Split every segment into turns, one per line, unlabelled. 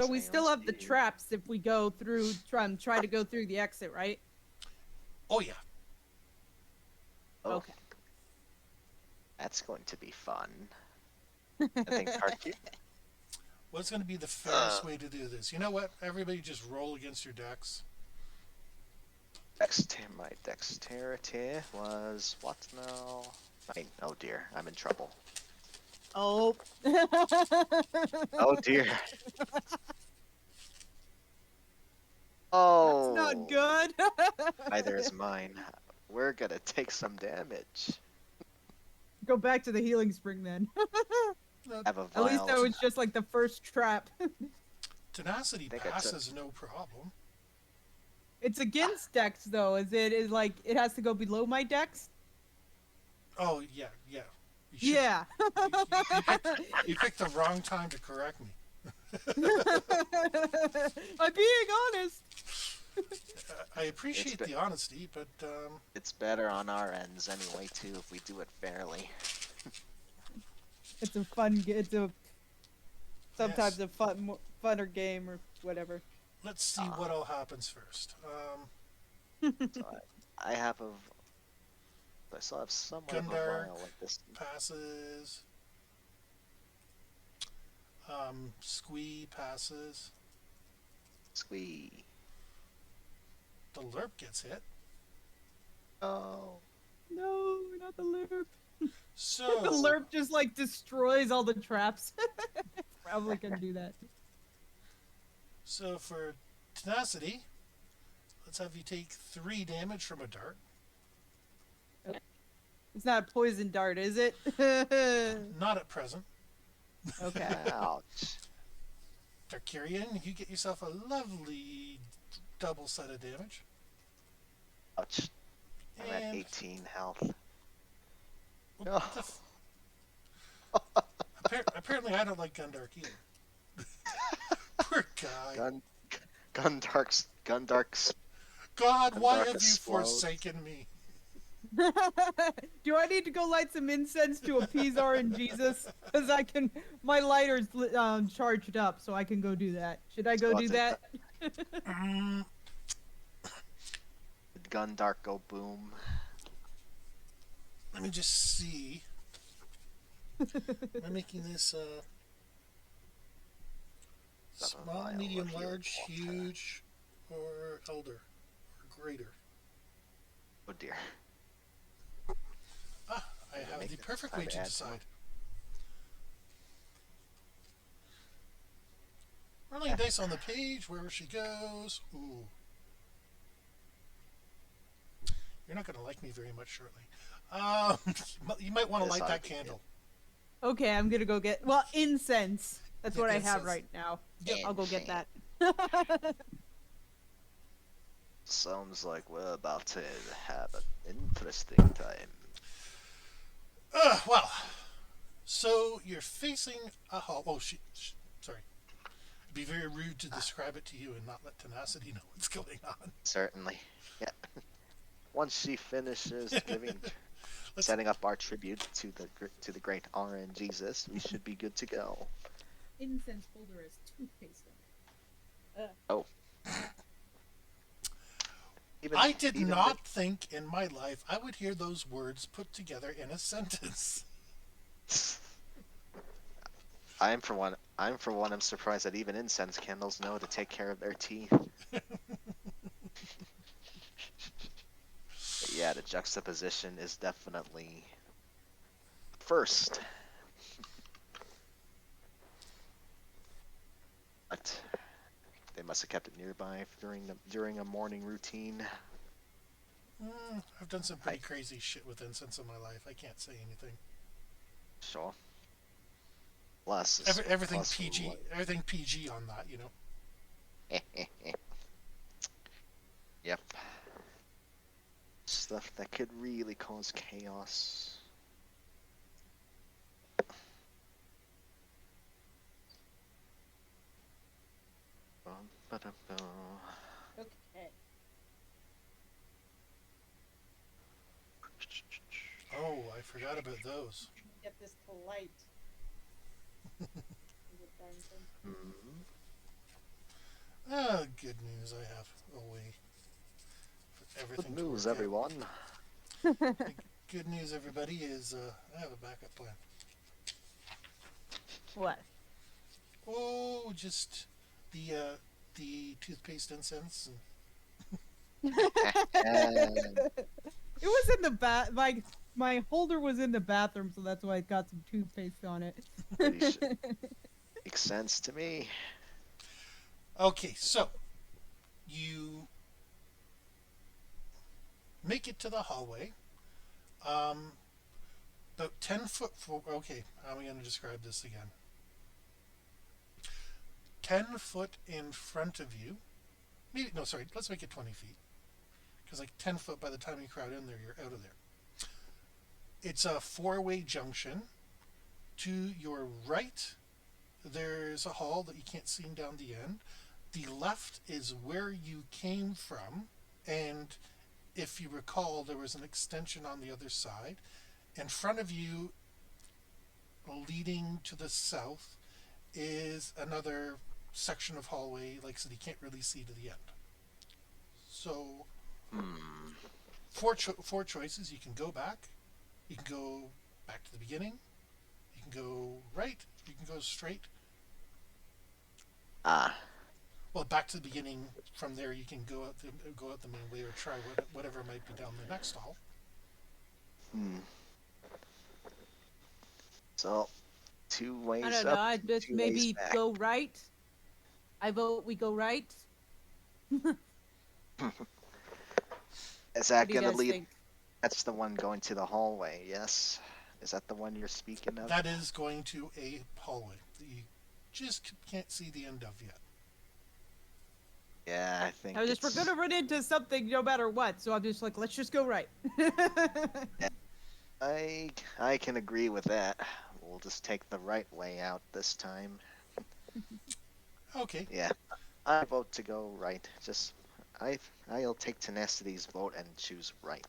So we still
Sounds
have the
good.
traps if we go through, try to go through the exit, right?
Oh yeah.
Oh,
Okay.
that's going to be fun. I think Tarky.
What's going to be the
Uh,
fairest way to do this? You know what? Everybody just roll against your decks.
My dexterity was what now? 9. Oh dear, I'm in trouble.
Oh.
Oh dear.
That's not
Oh,
good.
neither is mine. We're gonna take some damage.
Go back to the healing spring then.
Uh,
Have a
At least
vial
that
of.
was just like the first trap.
tenacity
I think I took.
passes no problem.
It's against dex though. Is like it has to go below my dex?
Oh yeah, yeah. You should.
Yeah.
You picked the wrong time to correct me.
I'm being honest.
I appreciate the honesty, but
It's better on our ends anyway too if we do it fairly.
It's a fun. It's a
yes.
sometimes a funner game or whatever.
Let's see what all happens first.
So I have a. I still have somewhat of a
Gundark
vial like this.
passes. Squee passes.
Squee.
The Lerp gets hit.
Oh.
No, not the lerp.
So
The lerp just like destroys all the traps. Probably can do that.
So for tenacity, let's have you take 3 damage from a dart.
It's not a poison dart, is it?
Not at present.
Okay.
Ouch.
Darkirian, you get yourself a lovely double set of damage.
Ouch. I'm at
And
18 health.
what the apparently I don't like Gundark either. Poor guy.
Gundark's.
God, why
Gundark
have you
explodes.
forsaken me?
Do I need to go light some incense to appease Jesus? Because my lighter's charged up, so I can go do that. Should I go
So
do that?
Mm,
Did Gundark go boom?
let me just see. Am I making this small,
vial
medium,
of healing
large,
water.
huge, or elder, or greater?
Oh dear.
Ah, I
Did it
have
make
the
it
perfect
time
way
to
to
add
decide. Rolling dice on the page, wherever she goes. Ooh. You're not going to like me very much shortly. Um, you might want to
This
light
ought
that
to be good.
candle.
Okay, I'm gonna go get incense. That's
Yeah,
what I have
incense.
right now.
Yep.
I'll go get that.
Sounds like we're about to have an interesting time.
Well, so you're facing a hall. Oh, sorry. It'd be very rude to describe it to you and not let tenacity know what's going on.
Certainly. Yeah. Once she finishes giving,
Let's,
setting up our tribute to the great RN Jesus, we should be good to go.
Incense holder is toothpaste on it.
Oh.
I did
even
not think in my life I would hear those words put together in a sentence.
I'm for one. I'm surprised that even incense candles know to take care of their teeth. But yeah, the juxtaposition is definitely first. But they must have kept it nearby during a morning routine.
I've done some pretty crazy shit with incense in my life. I can't say anything.
Sure. Plus,
Everything
plus
PG. Everything PG on that, you know.
Yep. Stuff that could really cause chaos.
Okay.
Oh, I forgot about those.
Get this to light.
Mhm.
Ah, good news. I have a way for everything
Good
to
news,
work out.
everyone.
The good news, everybody, is I have a backup plan.
What?
Oh, just the toothpaste incense. And
And
It was in the my holder was in the bathroom, so that's why it got some toothpaste on it.
pretty sure makes sense to me.
okay, so you make it to the hallway. About 10 foot. Okay, how am I going to describe this again? 10 foot in front of you. Maybe no, sorry. Let's make it 20 feet. Because like 10 foot, by the time you crowd in there, you're out of there. It's a four-way junction. To your right, there's a hall that you can't see down the end. The left is where you came from, and if you recall, there was an extension on the other side. In front of you, leading to the south, is another section of hallway. Like I said, you can't really see to the end. So, four choices. You can go back. You can go back to the beginning. You can go right. You can go straight.
Ah,
Well, back to the beginning. From there, you can go out the main way or try whatever might be down the next hall.
so 2 ways
I don't
up,
know. I just
2 ways
maybe
back.
go right. I vote we go right.
Is that
What do you
gonna
guys
lead?
think?
That's the one going to the hallway. Yes. Is that the one you're speaking of?
That is going to a hallway that you just can't see the end of yet.
Yeah, I think.
I was just, we're
it's-
gonna run into something no matter what, so I'm just like, let's just go right.
I can agree with that. We'll just take the right way out this time.
Okay.
Yeah, I vote to go right. Just I'll take Tenacity's vote and choose right.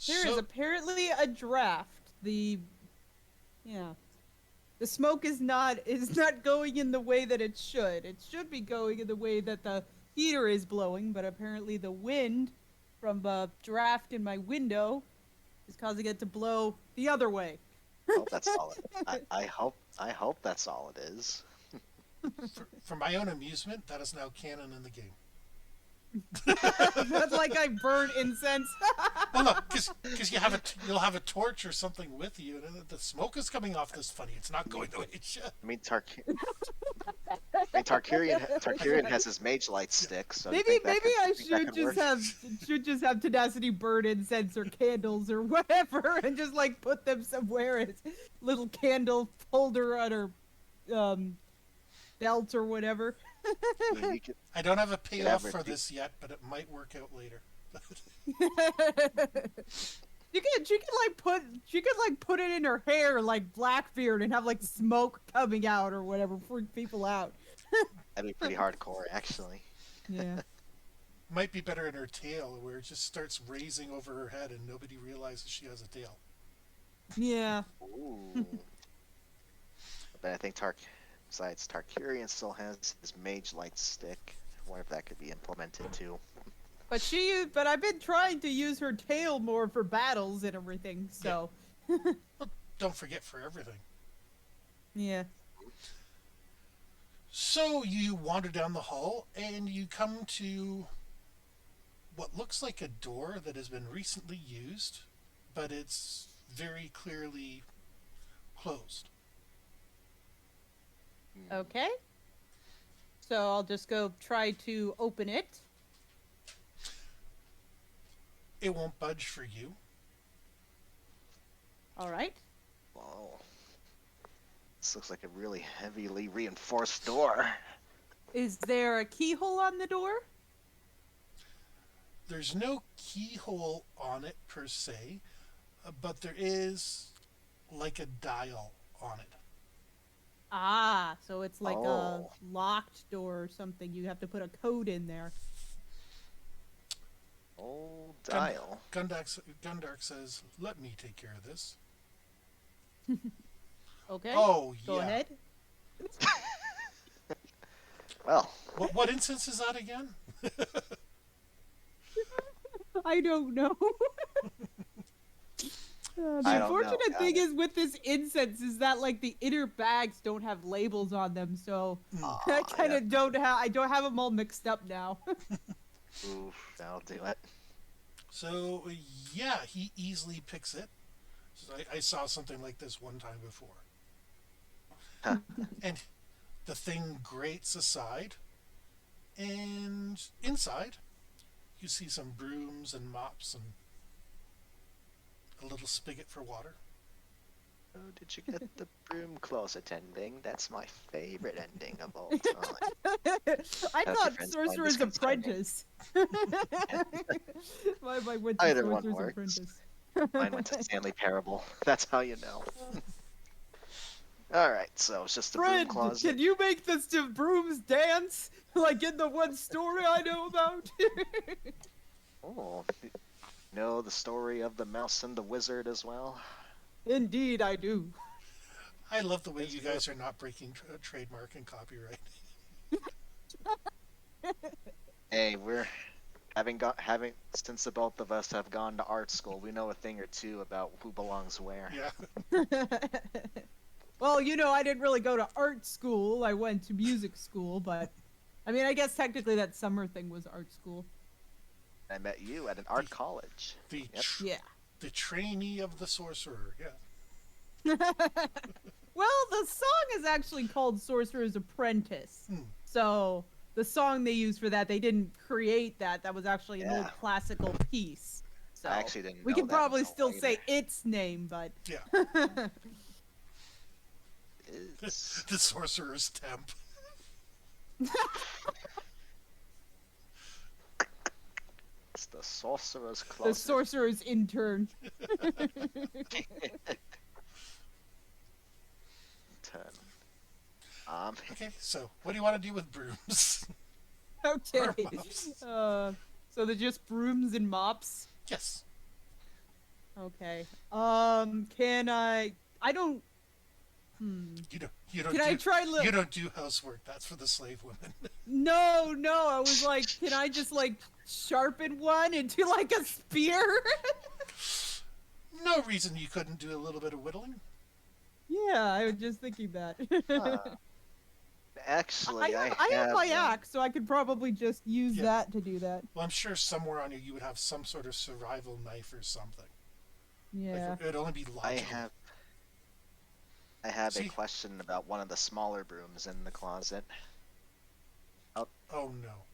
There is apparently a draft. The smoke is not going in the way that it should. It should be going in the way that the heater is blowing, but apparently the wind from the draft in my window is causing it to blow the other way.
Oh, that's all it. I hope that's all it is.
for my own amusement, that is now canon in the game.
That's like I burn incense.
Well, no, because you'll have a torch or something with you, and the smoke is coming off this funny. It's not going the way it should.
I mean, Tarkarian has his mage light stick, so you
Maybe
think that could-
I
think that
should
could
just
work?
have tenacity burn incense or candles or whatever, and just like put them somewhere as little candle holder on her belt or whatever.
I mean, you could-
I don't have a payoff
Whatever.
for this yet, but it might work out later.
She could put it in her hair like Blackbeard and have like smoke coming out or whatever, freak people out.
That'd be pretty hardcore, actually.
Yeah.
Might be better in her tail, where it just starts raising over her head and nobody realizes she has a tail.
Yeah.
Ooh. But I think besides Tarkarian still has his mage light stick. I wonder if that could be implemented too.
But I've been trying to use her tail more for battles and everything, so
Don't forget for everything.
yeah.
So you wander down the hall and you come to what looks like a door that has been recently used, but it's very clearly closed.
Okay. So I'll just go try to open it.
It won't budge for you.
All right.
Whoa. This looks like a really heavily reinforced door.
Is there a keyhole on the door?
There's no keyhole on it per se, but there is like a dial on it.
Ah, so it's like a
Oh.
locked door or something. You have to put a code in there.
Oh, dial.
Gundark says, "Let me take care of this."
Okay.
Oh,
Go
yeah.
ahead.
Well,
What instance is that again?
I don't know. The
I don't know.
unfortunate thing is with this incense is that like the inner bags don't have labels on them, so I kind of don't have. I don't have them all mixed up now.
Oof, that'll do it.
So yeah, he easily picks it. So I saw something like this one time before.
Huh.
And the thing grates aside, and inside you see some brooms and mops and a little spigot for water.
Oh, did you get the broom closet ending? That's my favorite ending of all time.
I
your
thought
friends find this
Sorcerer's
concerning?
Apprentice. Why went to
Either one
Sorcerer's
works.
Apprentice?
Mine went to Stanley Parable. That's how you know. Alright, so it's just the broom
Friend,
closet.
can you make the brooms dance like in the one story I know about?
Oh, you know the story of the mouse and the wizard as well?
Indeed, I do.
I love the way you guys are not breaking trademark and copyright.
Hey, we're having since the both of us have gone to art school, we know a thing or two about who belongs where.
Yeah.
Well, you know, I didn't really go to art school. I went to music school, but I mean, I guess technically that summer thing was art school.
I met you at an art college.
The
Yep.
Yeah.
the trainee of the sorcerer. Yeah.
Well, the song is actually called Sorcerer's Apprentice.
Hmm.
So the song they used for that, they didn't create that. That was actually an old
Yeah.
classical piece. So
I actually didn't
we
know
can
that
probably
until
still
later.
say its name, but
Yeah.
It's
The sorcerer's temp.
the sorcerer's
the
closet.
sorcerer's intern.
Turn.
Okay, so what do you want to do with brooms?
Okay.
Or mops.
So they're just brooms and mops.
Yes.
Okay. Can I don't.
You don't
Can
do,
I try
you don't do housework. That's for the slave women.
No, no. I was like, can I just like sharpen one into like a spear?
No reason you couldn't do a little bit of whittling.
Yeah, I was just thinking that.
Actually,
I have my
one.
axe, so I could probably just use
Yeah.
that to do that.
Well, I'm sure somewhere on you would have some sort of survival knife or something.
Yeah.
Like, it'd only be logical.
I have
See?
a question about one of the smaller brooms in the closet.
Oh no.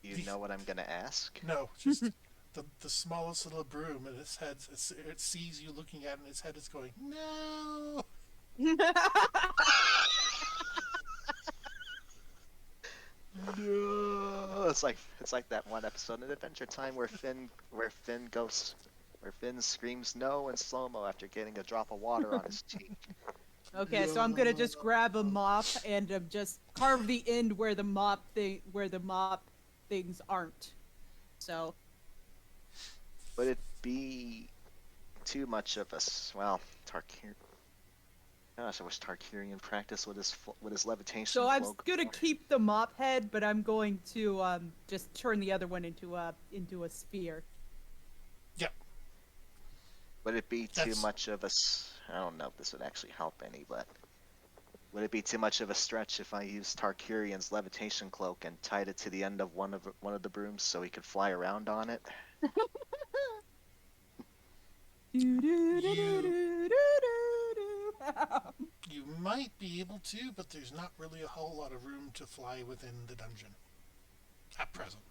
You know what I'm gonna ask?
No, just the smallest little broom, and its head, it sees you looking at it, and its head is going, no.
No. It's like that one episode in Adventure Time where Finn screams no in slow mo after getting a drop of water on his cheek.
Okay, so I'm gonna just grab a mop and just carve the end where the mop things aren't. So
Would it be too much of well, Tarkir? Gosh, I wish Tarkirian practiced with his levitation.
So I'm
cloak
gonna
more.
keep the mop head, but I'm going to just turn the other one into a spear.
Yep.
Would it be too
That's-
much of I don't know if this would actually help any, but would it be too much of a stretch if I used Tarkirian's levitation cloak and tied it to the end of one of the brooms so he could fly around on it?
You might be able to, but there's not really a whole lot of room to fly within the dungeon at present.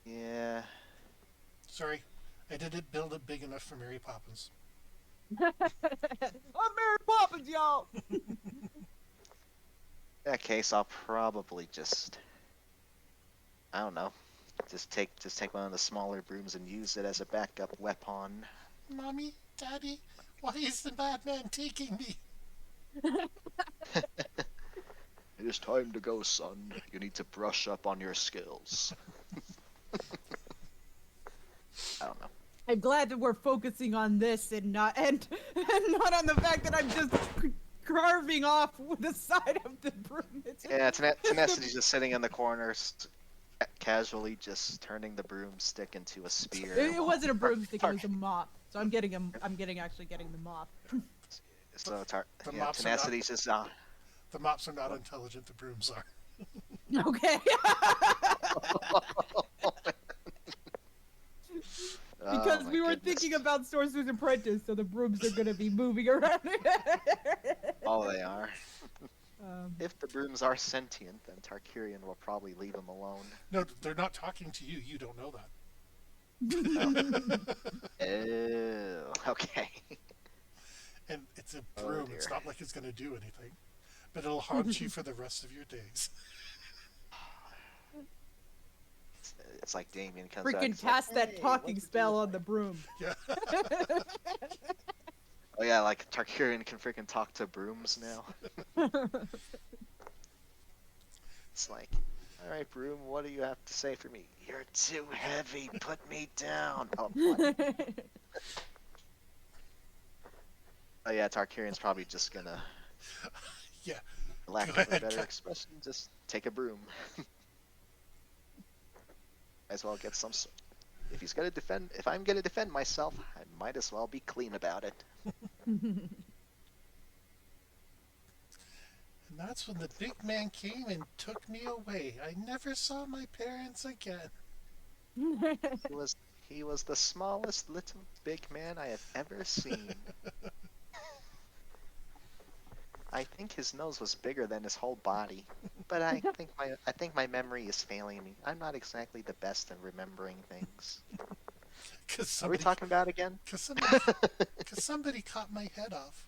Yeah.
Sorry, I didn't build it big enough for Mary Poppins.
I'm Mary Poppins, y'all.
In that case, I'll probably just, I don't know, just take one of the smaller brooms and use it as a backup weapon.
Mommy, Daddy, why is the madman taking me?
It is time to go, son. You need to brush up on your skills. I don't know.
I'm glad that we're focusing on this and not and not on the fact that I'm just carving off the side of the broom. It's
Yeah,
just
Tenacity's just sitting in the corners, casually just turning the broomstick into a spear.
it wasn't a broomstick, it
Tar-
was a mop. So I'm getting actually getting the mop.
The
yeah,
mops are not.
Tenacity's just
The mops are not intelligent. The brooms are.
Okay. Because
oh my
we were
goodness.
thinking about Sorcerer's Apprentice, so the brooms are gonna be moving around.
Oh, they are.
um,
If the brooms are sentient, then Tarkirian will probably leave them alone.
No, they're not talking to you. You don't know that.
Oh, okay.
And it's a
Oh,
broom.
dear.
It's not like it's going to do anything, but it'll haunt you for the rest of your days.
It's like Damien comes out.
freaking
he's like,
cast that
"Hey,
talking
what'd you
spell
do?"
on the broom.
Yeah.
Oh yeah, like Tarkirian can freaking talk to brooms now. It's like, all right, broom, what do you have to say for me? You're too heavy. Put me down. Oh, what? Oh yeah, Tarkirian's probably just gonna,
Yeah.
for lack
Go
of a
ahead,
better
Kat.
expression, just take a broom. Might as well get some. If he's gonna defend, if I'm gonna defend myself, I might as well be clean about it.
And that's when the big man came and took me away. I never saw my parents again.
He was, he was the smallest little big man I have ever seen. I think his nose was bigger than his whole body, but I think my memory is failing me. I'm not exactly the best at remembering things.
Cause
What are we
somebody,
talking about again?
cause somebody, cause somebody cut my head off.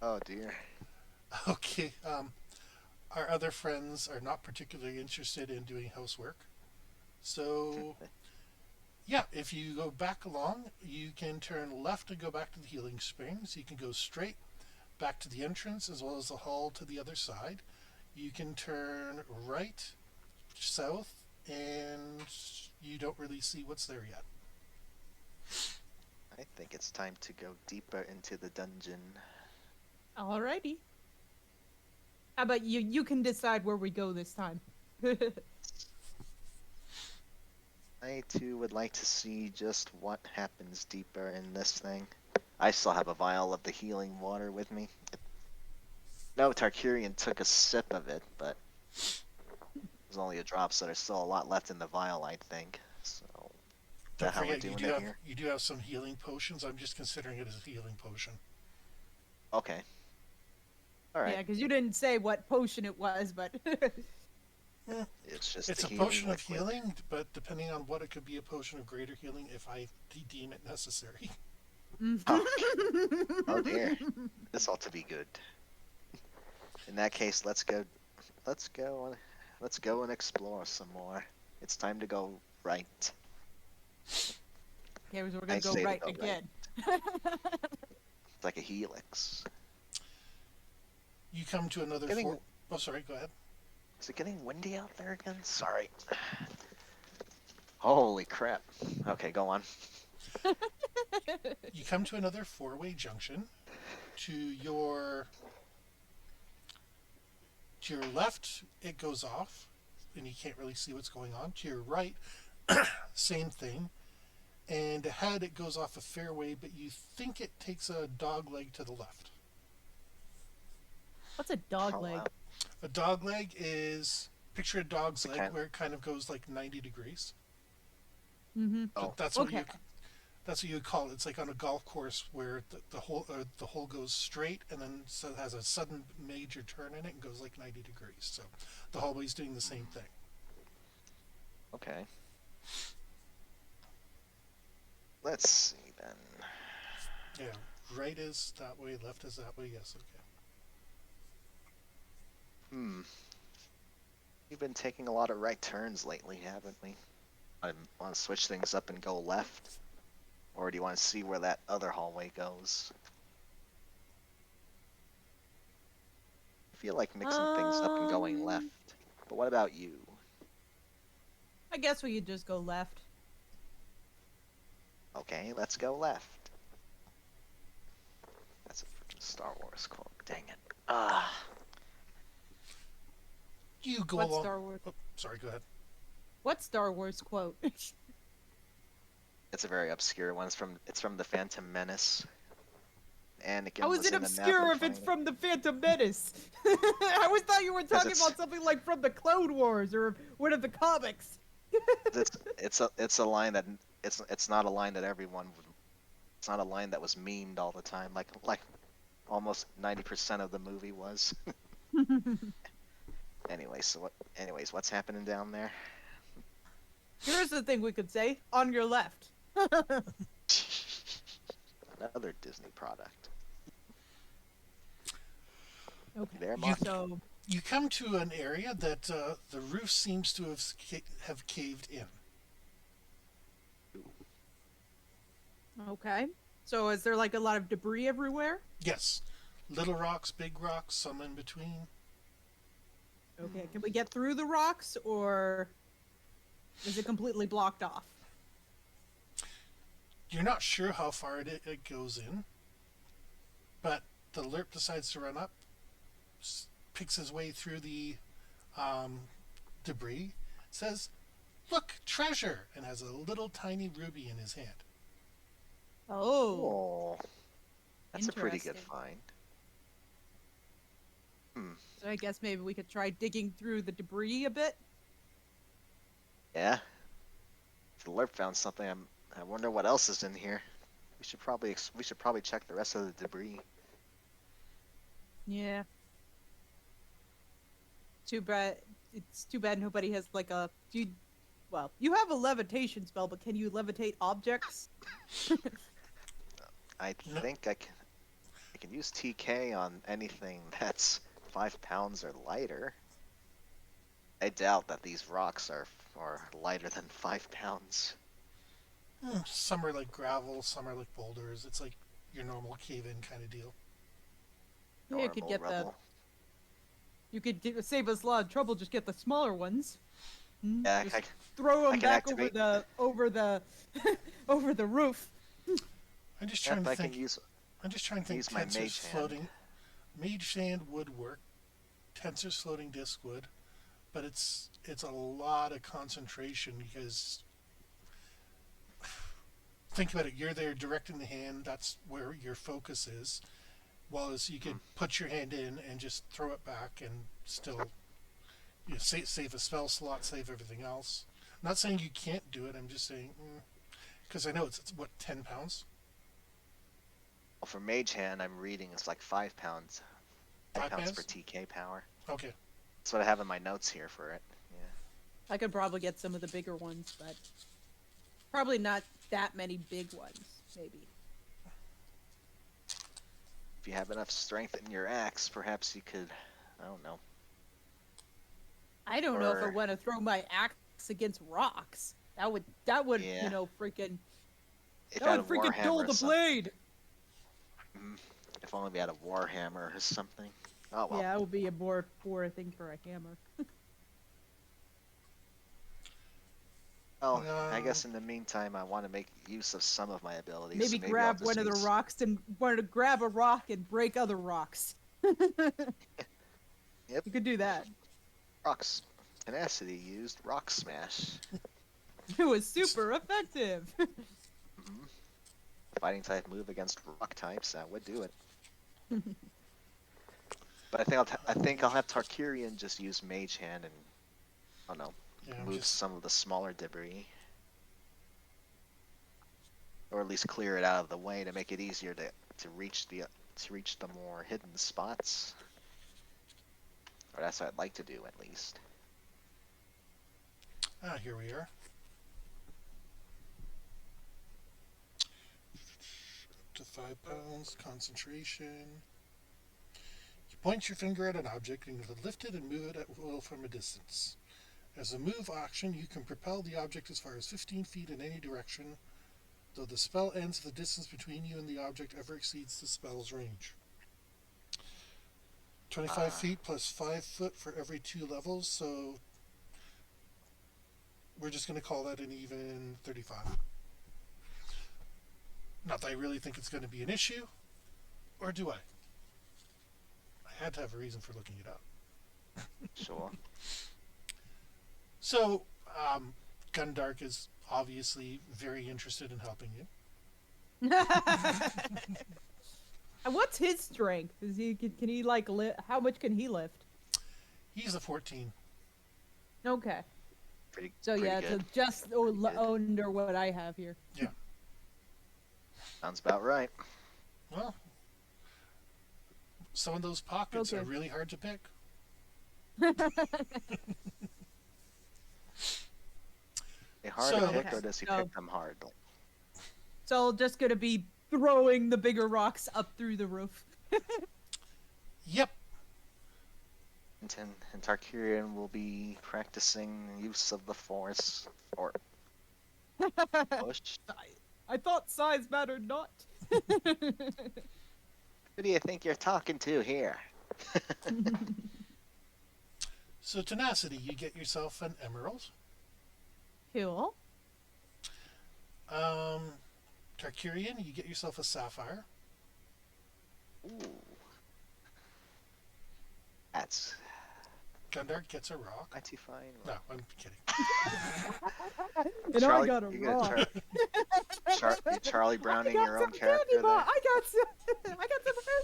Oh dear.
Okay. Our other friends are not particularly interested in doing housework, so yeah, if you go back along, you can turn left and go back to the healing springs. You can go straight back to the entrance as well as the hall to the other side. You can turn right, south, and you don't really see what's there yet.
I think it's time to go deeper into the dungeon.
Alrighty. How about you? You can decide where we go this time.
I too would like to see just what happens deeper in this thing. I still have a vial of the healing water with me. No, Tarkirian took a sip of it, but there's only a drop, so there's still a lot left in the vial, I think. So, is
Don't
that how we're
forget,
doing it here?
you do have some healing potions. I'm just considering it as a healing potion.
Okay. All right.
Yeah, because you didn't say what potion it was, but
It's just
It's
the
a
healing
potion of
liquid.
healing, but depending on what, it could be a potion of greater healing if I deem it necessary.
Oh, oh dear. This ought to be good. In that case, let's go. Let's go. Let's go and explore some more. It's time to go right.
okay, so we're
I
gonna go
say to
right
go right.
again.
It's like a helix.
You come to another
Getting-
fort. Oh, sorry. Go ahead.
Is it getting windy out there again? Sorry. Holy crap. Okay, go on.
You come to another four-way junction. To your left, it goes off, and you can't really see what's going on. To your right, same thing. And ahead, it goes off a fairway, but you think it takes a dog leg to the left.
What's a dog
Oh,
leg?
wow.
A dog leg is picture a dog's
The
leg
kind-
where it kind of goes like 90 degrees.
Mm-hmm.
Oh.
That's
Okay.
that's what you would call it. It's like on a golf course where the hole goes straight and then so has a sudden major turn in it and goes like 90 degrees. So the hallway's doing the same thing.
Okay. Let's see then.
Yeah, right is that way, left is that way. Yes, okay.
We've been taking a lot of right turns lately, haven't we? I want to switch things up and go left. Or do you want to see where that other hallway goes? I feel like mixing things up and going left. But what about you?
I guess we could just go left.
Okay, let's go left. That's a freaking Star Wars quote. Dang it. Ah,
You go
What
along.
Star Wars?
Oh, sorry, go ahead.
What Star Wars quote?
it's a very obscure one. It's from the Phantom Menace. Anakin
How is
was
it
in a
obscure
Naboo
if it's
fight.
from the Phantom Menace? I always thought you were talking
it's-
about something like from the Clone Wars or one of the comics.
It's a line that it's not a line that everyone would. It's not a line that was memed all the time, like almost 90% of the movie was. Anyways, what's happening down there?
Here's the thing we could say: on your left.
Another Disney product.
Okay.
There, Mark.
So
You come to an area that the roof seems to have caved in.
okay. So is there like a lot of debris everywhere?
Yes, little rocks, big rocks, some in between.
Okay. Can we get through the rocks, or is it completely blocked off?
You're not sure how far it goes in, but the lerp decides to run up, picks his way through the debris, says, "Look, treasure," and has a little tiny ruby in his hand.
Oh.
Oh, that's a pretty good
Interesting.
find.
So I guess maybe we could try digging through the debris a bit.
Yeah. If the Lerp found something, I wonder what else is in here. We should probably check the rest of the debris.
Yeah. Too bad. It's too bad nobody has like a. Well, you have a levitation spell, but can you levitate objects?
I
No.
think I can use TK on anything that's 5 pounds or lighter. I doubt that these rocks are lighter than 5 pounds.
Some are like gravel, some are like boulders. It's like your normal cave-in kind of deal.
Yeah, you could
Normal
get
rubble.
save us a lot of trouble. Just get the smaller ones.
Yeah,
Just
I
throw
I
them
can
back
activate-
over the over the roof.
I'm just trying
Yep,
to
I
think.
can use.
I'm just trying to think.
use my
Tensor's
mage hand.
floating. Mage hand would work. Tensor's floating disc would, but it's a lot of concentration because think about it. You're there directing the hand. That's where your focus is. While you could put your hand in and just throw it back and still save a spell slot, save everything else. I'm not saying you can't do it. I'm just saying because I know it's what 10 pounds.
Well, for Mage Hand, I'm reading it's like 5 pounds. 5
5
pounds
pounds?
for TK power.
Okay.
That's what I have in my notes here for it. Yeah.
I could probably get some of the bigger ones, but probably not that many big ones. Maybe.
If you have enough strength in your axe, perhaps you could. I don't know.
I don't know if I
Or-
want to throw my axe against rocks. That would
Yeah.
freaking
If
that
I
would
had a
freaking dull
warhammer or
the
something.
blade.
If only we had a warhammer or something. Oh well.
Yeah, it would be a more thing for a hammer.
Well, I
Um,
guess in the meantime, I want to make use of some of my abilities.
Maybe
so I'll
grab
just
one of the
use-
rocks and want to grab a rock and break other rocks.
Yep.
You could do that.
Rocks. Tenacity used rock smash.
It was super effective.
Fighting type move against rock types, that would do it. But I think I'll have Tarkirian just use Mage Hand and I don't know,
Yeah, I'm
move
just
some of the smaller debris, or at least clear it out of the way to make it easier to reach the more hidden spots. Or that's what I'd like to do at least.
here we are. Up to 5 pounds, concentration. You point your finger at an object and you lift it and move it at will from a distance. As a move action, you can propel the object as far as 15 feet in any direction, though the spell ends if the distance between you and the object ever exceeds the spell's range. 25 feet plus 5 foot for every 2 levels, so we're just going to call that an even 35. Not that I really think it's going to be an issue, or do I? I had to have a reason for looking it up.
Sure.
So, Gundark is obviously very interested in helping you.
And what's his strength? Is he can he like how much can he lift?
He's a 14.
Okay.
Pretty.
So
pretty
yeah,
good.
so just under what I have here.
Yeah.
Sounds about right.
Well, some of those pockets are
Okay.
really hard to pick.
They hard
So-
to pick,
Okay,
or does he
so-
pick them hard?
So just gonna be throwing the bigger rocks up through the roof.
Yep.
And Tarkirian will be practicing use of the Force, or push.
I thought size mattered not.
Who do you think you're talking to here?
So, Tenacity, you get yourself an emerald.
Cool.
Tarkirian, you get yourself a sapphire.
Ooh. That's
Gundark gets a rock.
mighty fine.
No, I'm kidding.
And I got a
you got
rock.
Charlie Browning
I got
your own
some
character
candy bar.
there.
I got some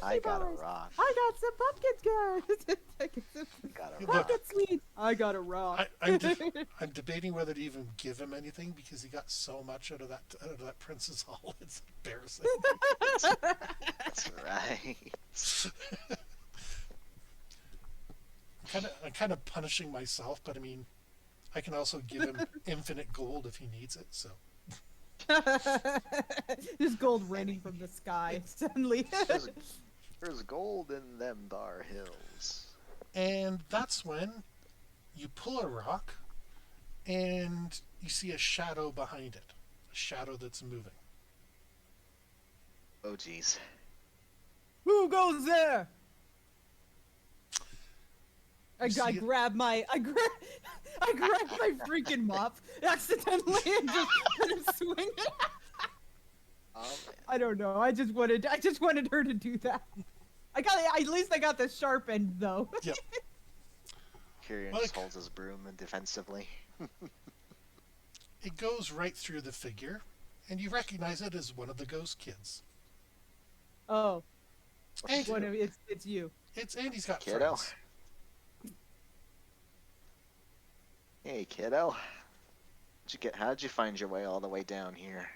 I
Hershey
got a
bars.
rock.
I got some pumpkin guys. I got some
I got a
Look,
rock.
pumpkin sweets. I got a rock.
I'm debating whether to even give him anything because he got so much out of that Princess Hall. It's embarrassing.
That's right.
I'm kind of punishing myself, but I mean, I can also give him infinite gold if he needs it. So
There's gold raining from the sky suddenly.
There's gold in them Dar Hills.
And that's when you pull a rock and you see a shadow behind it. A shadow that's moving.
Oh geez.
Who goes there? I
see it-
grab my freaking mop accidentally and just kind of swing it.
Um,
I don't know. I just wanted her to do that. At least I got the sharp end though.
Yep.
Kyrian
Like-
just holds his broom and defensively.
It goes right through the figure, and you recognize it as one of the ghost kids.
Oh,
Hey,
it's you.
it's Andy's got
Kiddo.
friends.
Hey kiddo. How'd you find your way all the way down here?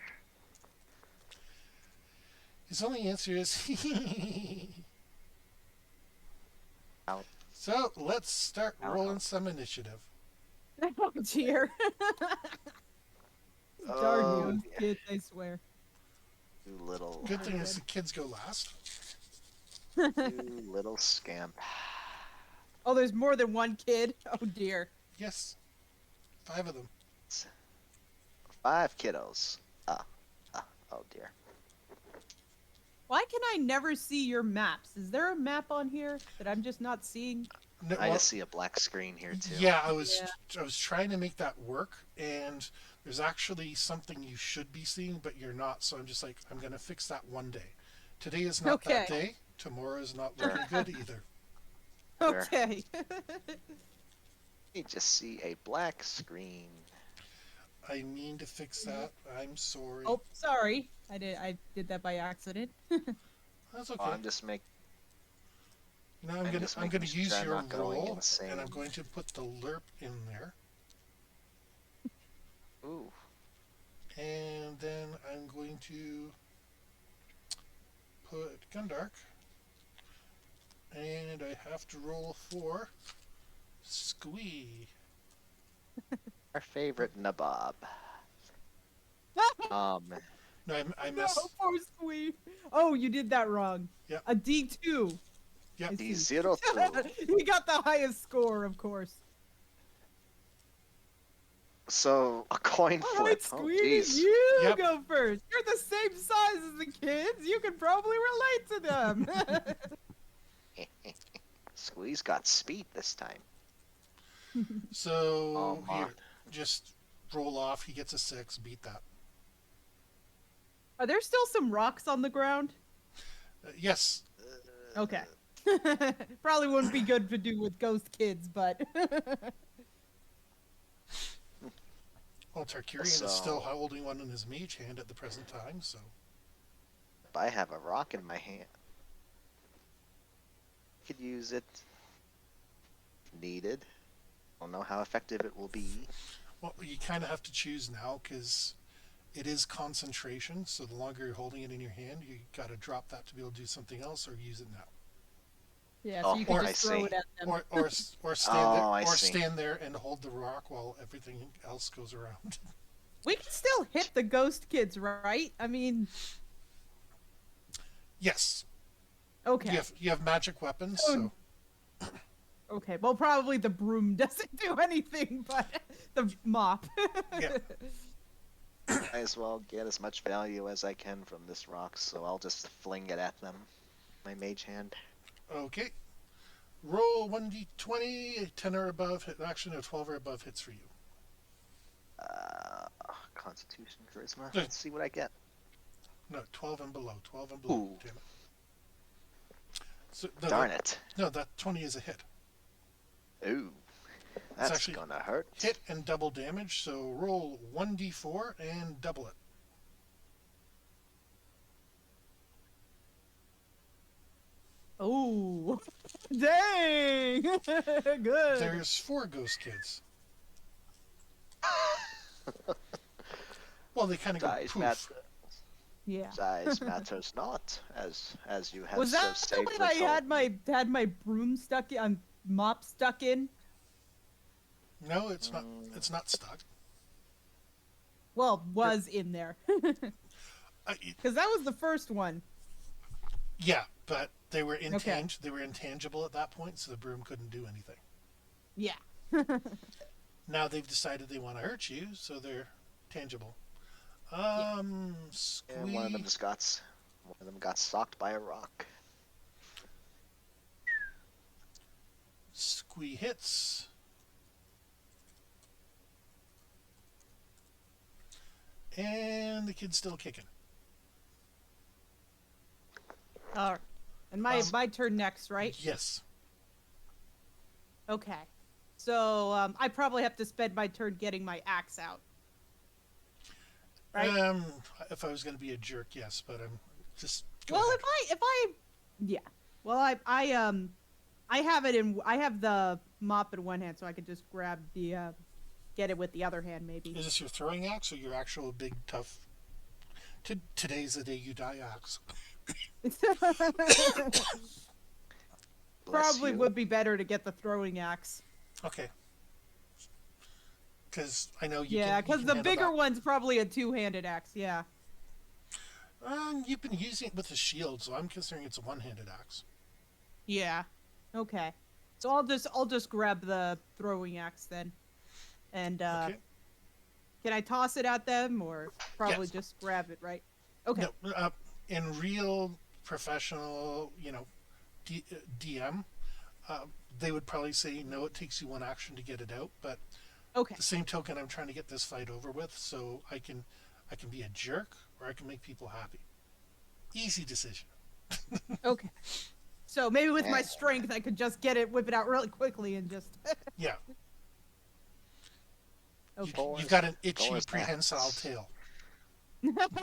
His only answer is
Out.
So let's start
Ow.
rolling some initiative.
Oh dear.
Oh,
Darn
dear.
kids, I swear.
You little,
Good thing is the kids go last.
you little scamp.
Oh, there's more than one kid. Oh dear.
Yes, 5 of them.
5 kiddos. Oh dear.
Why can I never see your maps? Is there a map on here that I'm just not seeing?
No,
I
well,
just see a black screen here too.
yeah, I was trying to make that work, and there's actually something you should be seeing, but you're not. So I'm just like, I'm gonna fix that one day. Today is not that
Okay.
day. Tomorrow is not looking good either.
Sure.
Okay.
You just see a black screen.
I mean to fix that. I'm sorry.
Oh, sorry. I did that by accident.
That's
Oh,
okay.
I'm just making.
You know,
I'm
I'm
just
gonna
making
use
sure I'm
your
not going
roll,
insane.
and I'm going to put the lerp in there,
Ooh.
and then I'm going to put Gundark, and I have to roll for Squee.
Our favorite Nabob.
No, I
No,
missed.
poor Squee. Oh, you did that wrong.
Yep.
A D2.
Yep.
I
The
see.
02.
He got the highest score, of course.
So a coin
All
flip.
right,
Oh
Squee,
jeez.
you
Yep.
go first. You're the same size as the kids. You can probably relate to them.
Squeeze got speed this time.
So
Oh, my.
here, just roll off. He gets a 6. Beat that.
Are there still some rocks on the ground?
Yes.
Okay. Probably wouldn't be good to do with ghost kids, but
Well, Tarkurian is still holding one in his mage hand at the present time, so.
I have a rock in my hand. Could use it. If needed. Don't know how effective it will be.
Well, you kind of have to choose now because it is concentration. So the longer you're holding it in your hand, you got to drop that to be able to do something else or use it now.
yeah, so you can
or
just
I
throw
see.
it at them.
Or stand there,
I
or
see.
stand there and hold the rock while everything else goes around.
We can still hit the ghost kids, right? I mean,
Yes,
okay.
you have magic weapons,
Oh,
so
Okay, well, probably the broom doesn't do anything, but the mop.
yeah.
Might as well get as much value as I can from this rock, so I'll just fling it at them. My mage hand.
Okay. Roll 1d20, 10 or above hit action, or 12 or above hits for you.
Constitution, charisma.
Yeah.
Let's see what I get.
No, 12 and below. 12 and below.
Ooh.
Damn it. So, no,
Darn it.
No, that 20 is a hit.
Ooh. That's
actually
gonna hurt.
Hit and double damage, so roll 1d4 and double it.
Oh, dang! Good.
There's 4 ghost kids. Well, they kind of go
Size,
poof.
Yeah.
size matters not, as you have
Was
so
that the
safely
one I
told me.
had my broom stuck in, mop stuck in?
No, it's not. It's not stuck.
Well, was in there.
Uh,
Because that was the first one.
yeah, but they were
Okay.
They were intangible at that point, so the broom couldn't do anything.
Yeah.
Now they've decided they want to hurt you, so they're tangible.
And one of them
Squee.
got socked by a rock.
Squee hits. And the kid's still kicking.
All right. And my turn next, right?
Yes.
Okay. So I probably have to spend my turn getting my axe out. Right?
If I was going to be a jerk, yes, but I'm just.
Well, if I, yeah. Well, I have it in. I have the mop in one hand, so I could just grab the, get it with the other hand, maybe.
Is this your throwing axe or your actual big tough? Today's the day you die axe.
Bless
Probably
you.
would be better to get the throwing axe.
Okay. Because I know you.
Yeah,
because
because the bigger one's probably a two-handed axe. Yeah.
You've been using it with a shield, so I'm considering it's a one-handed axe.
Yeah. Okay. So I'll just grab the throwing axe then, and
Okay.
can I toss it at them or probably
Yes.
just grab it? Right. Okay.
No, in real professional, DM, they would probably say no. It takes you one action to get it out, but
Okay.
the same token, I'm trying to get this fight over with, so I can be a jerk or I can make people happy. Easy decision.
Okay. So maybe with my
Yeah.
strength, I could just whip it out really quickly and just.
Yeah,
Okay.
Boy.
you've got an itchy,
Boys
prehensile
axe.
tail.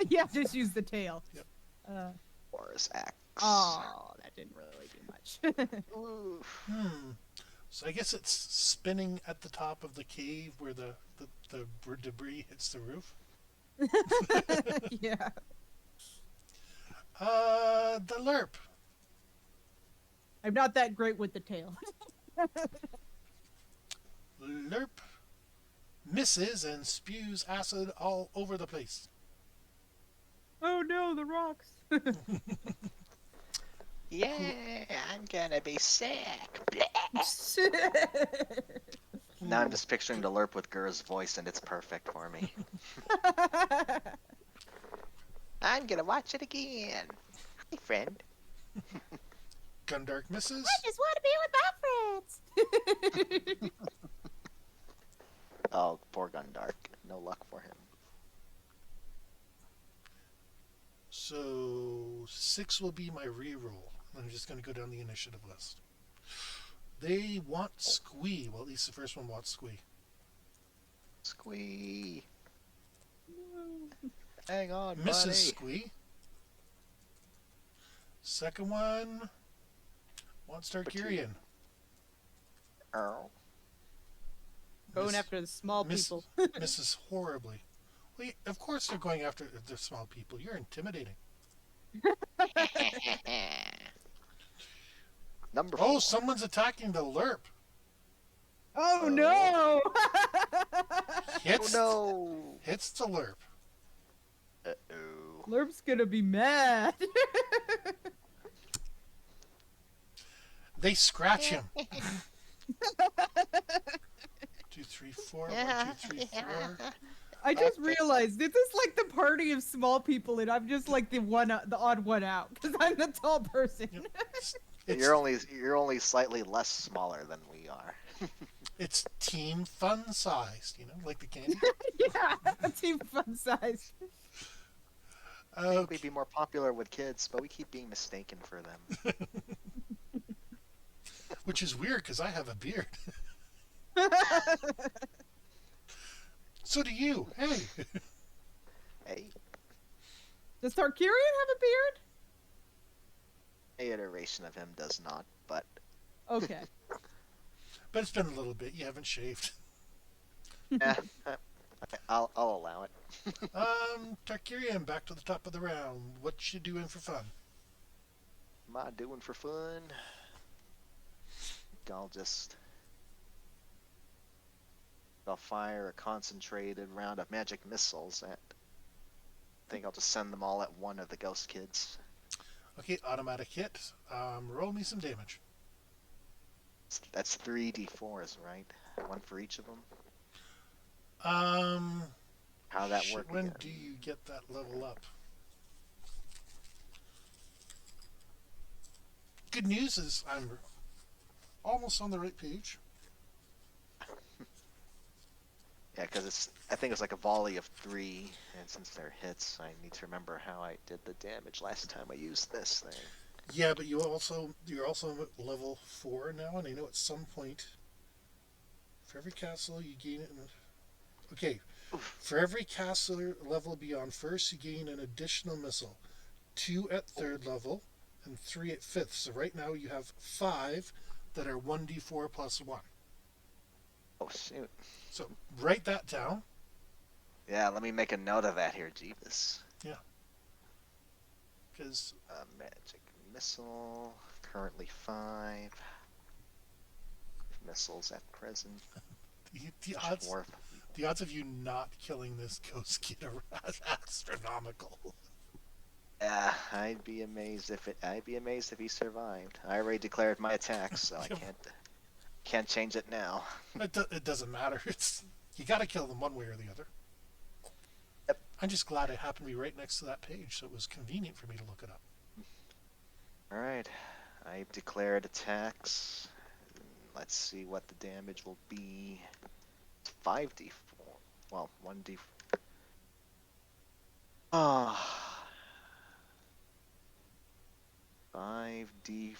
Yeah, just use the tail.
Yep.
Boris axe.
Oh, that didn't really do much.
Oof.
So I guess it's spinning at the top of the cave where the debris hits the roof.
Yeah.
The lerp.
I'm not that great with the tail.
Lerp misses and spews acid all over the place.
Oh no, the rocks.
Yeah, I'm gonna be sick. Now I'm just picturing the lerp with Gur's voice, and it's perfect for me. I'm gonna watch it again. Hi, friend.
Gundark misses.
just want to be with my friends.
Oh, poor Gundark. no luck for him.
So 6 will be my reroll. I'm just going to go down the initiative list. They want Squee. Well, at least the first one wants Squee.
Squee. Hang on,
Mrs.
buddy.
Squee. Second one wants Tarkirian.
Earl.
Going
Miss-
after the small
Miss-
people.
Misses horribly. Well, of course they're going after the small people. You're intimidating.
Number
Oh,
4.
someone's attacking the LERP.
Oh no!
Hits,
Oh
hits the LERP.
no. Uh-oh.
Lurp's gonna be mad.
They scratch him. 2, 3, 4. 1, 2, 3, 4.
I just realized this is like the party of small people, and I'm just like the odd one out because I'm the tall person.
Yep. It's,
You're only slightly less smaller than we are.
it's team fun sized, like the candy.
Yeah, team fun size.
We'd
Okay.
be more popular with kids, but we keep being mistaken for them.
Which is weird because I have a beard. So do you. Hey.
Hey,
Does Tarkirian have a beard?
a iteration of him does not, but
Okay.
But it's been a little bit. You haven't shaved.
eh, I'll allow it.
Tarkirian, back to the top of the round. What you doing for fun?
Am I doing for fun? I'll fire a concentrated round of magic missiles at. I think I'll just send them all at one of the ghost kids.
Okay, automatic hit. Roll me some damage.
That's 3d4s, right? One for each of them. How that work?
When
again?
do you get that level up? Good news is I'm almost on the right page.
Yeah, because I think it's like a volley of 3, and since they're hits, I need to remember how I did the damage last time I used this thing.
Yeah, but you're also at level 4 now, and I know at some point for every castle you gain it. Okay, for every castle level beyond first, you gain an additional missile. 2 at 3rd level, and 3 at 5th. So right now you have 5 that are 1d4 plus 1.
Oh shoot!
So write that down.
Yeah, let me make a note of that here, Jeebus.
Because
Magic missile, currently 5. Missiles at present.
the odds of you not killing this ghost kid are astronomical.
Yeah, I'd be amazed if he survived. I already declared my attack, so I can't change it now.
It doesn't matter. You got to kill them one way or the other.
Yep.
I'm just glad it happened to be right next to that page, so it was convenient for me to look it up.
Alright, I've declared attacks. Let's see what the damage will be. It's 5d4. Well, 1d4. Ah. 5d4.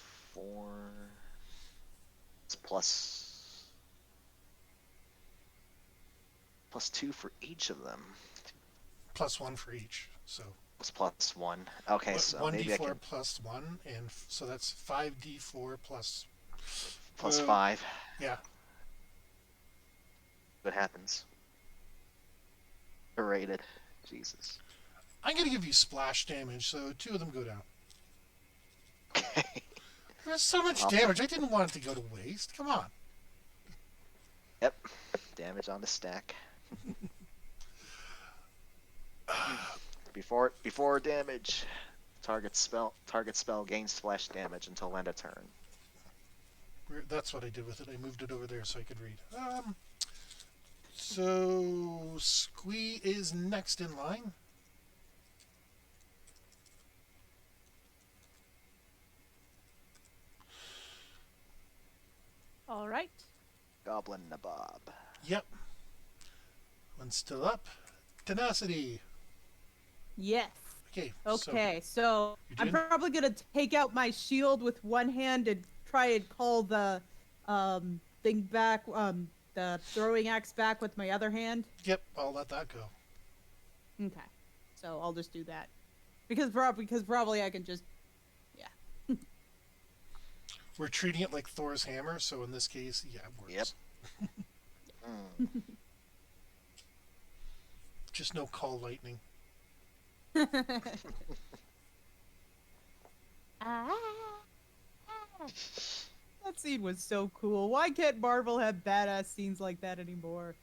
It's plus 2 for each of them.
Plus 1 for each. So
It's plus 1. Okay, so
1d4
maybe I can
plus 1, and so that's 5d4 plus.
plus 5.
Yeah.
What happens? Berated. Jesus.
I'm going to give you splash damage, so 2 of them go down.
Okay.
There's so much
Awesome.
damage. I didn't want it to go to waste. Come on.
Yep. Damage on the stack. Before damage, target spell gains splash damage until end of turn.
That's what I did with it. I moved it over there so I could read. So Squee is next in line.
All right.
Goblin Nabob.
Yep. One's still up. Tenacity.
Yes.
Okay.
Okay, so
you're
I'm
doing-
probably gonna take out my shield with one hand and try and call the thing back, the throwing axe back with my other hand.
Yep. I'll let that go.
Okay, so I'll just do that because probably I can just
We're treating it like Thor's hammer, so in this case, yeah, it works.
Yep. Mm.
Just no call lightning.
Ah. That scene was so cool. Why can't Marvel have badass scenes like that anymore?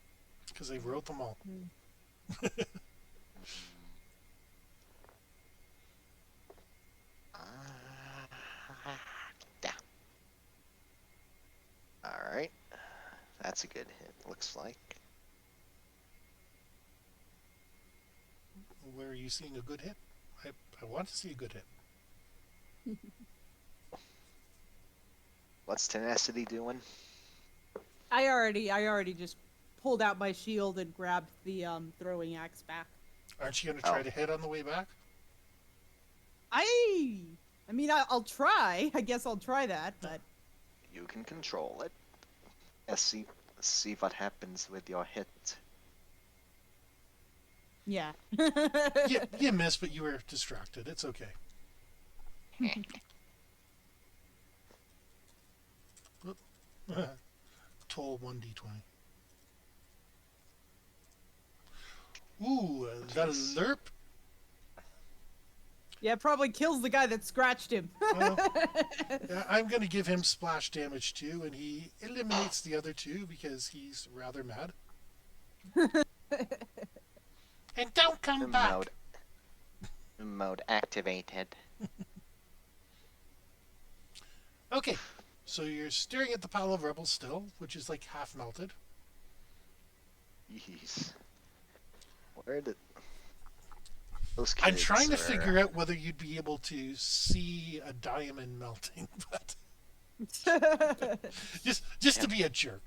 Because they wrote them all.
Yeah. All right. That's a good hit. Looks like.
Where are you seeing a good hit? I want to see a good hit.
What's Tenacity doing?
I already just pulled out my shield and grabbed the throwing axe back.
Aren't you going to try
Oh.
to hit on the way back?
I mean, I'll try. I guess I'll try that, but
You can control it. See what happens with your hit.
yeah.
You missed, but you were distracted. It's okay. Toll 1d20. Ooh, that
Jeez.
lerp.
Yeah, it probably kills the guy that scratched him.
Well, I'm going to give him splash damage too, and he eliminates the other two because he's rather mad. And don't come back.
Mode activated.
Okay, so you're staring at the pile of rubble still, which is like half melted.
Jeez. Where did those
I'm
kids
trying to
are-
figure out whether you'd be able to see a diamond melting, but just to be a jerk.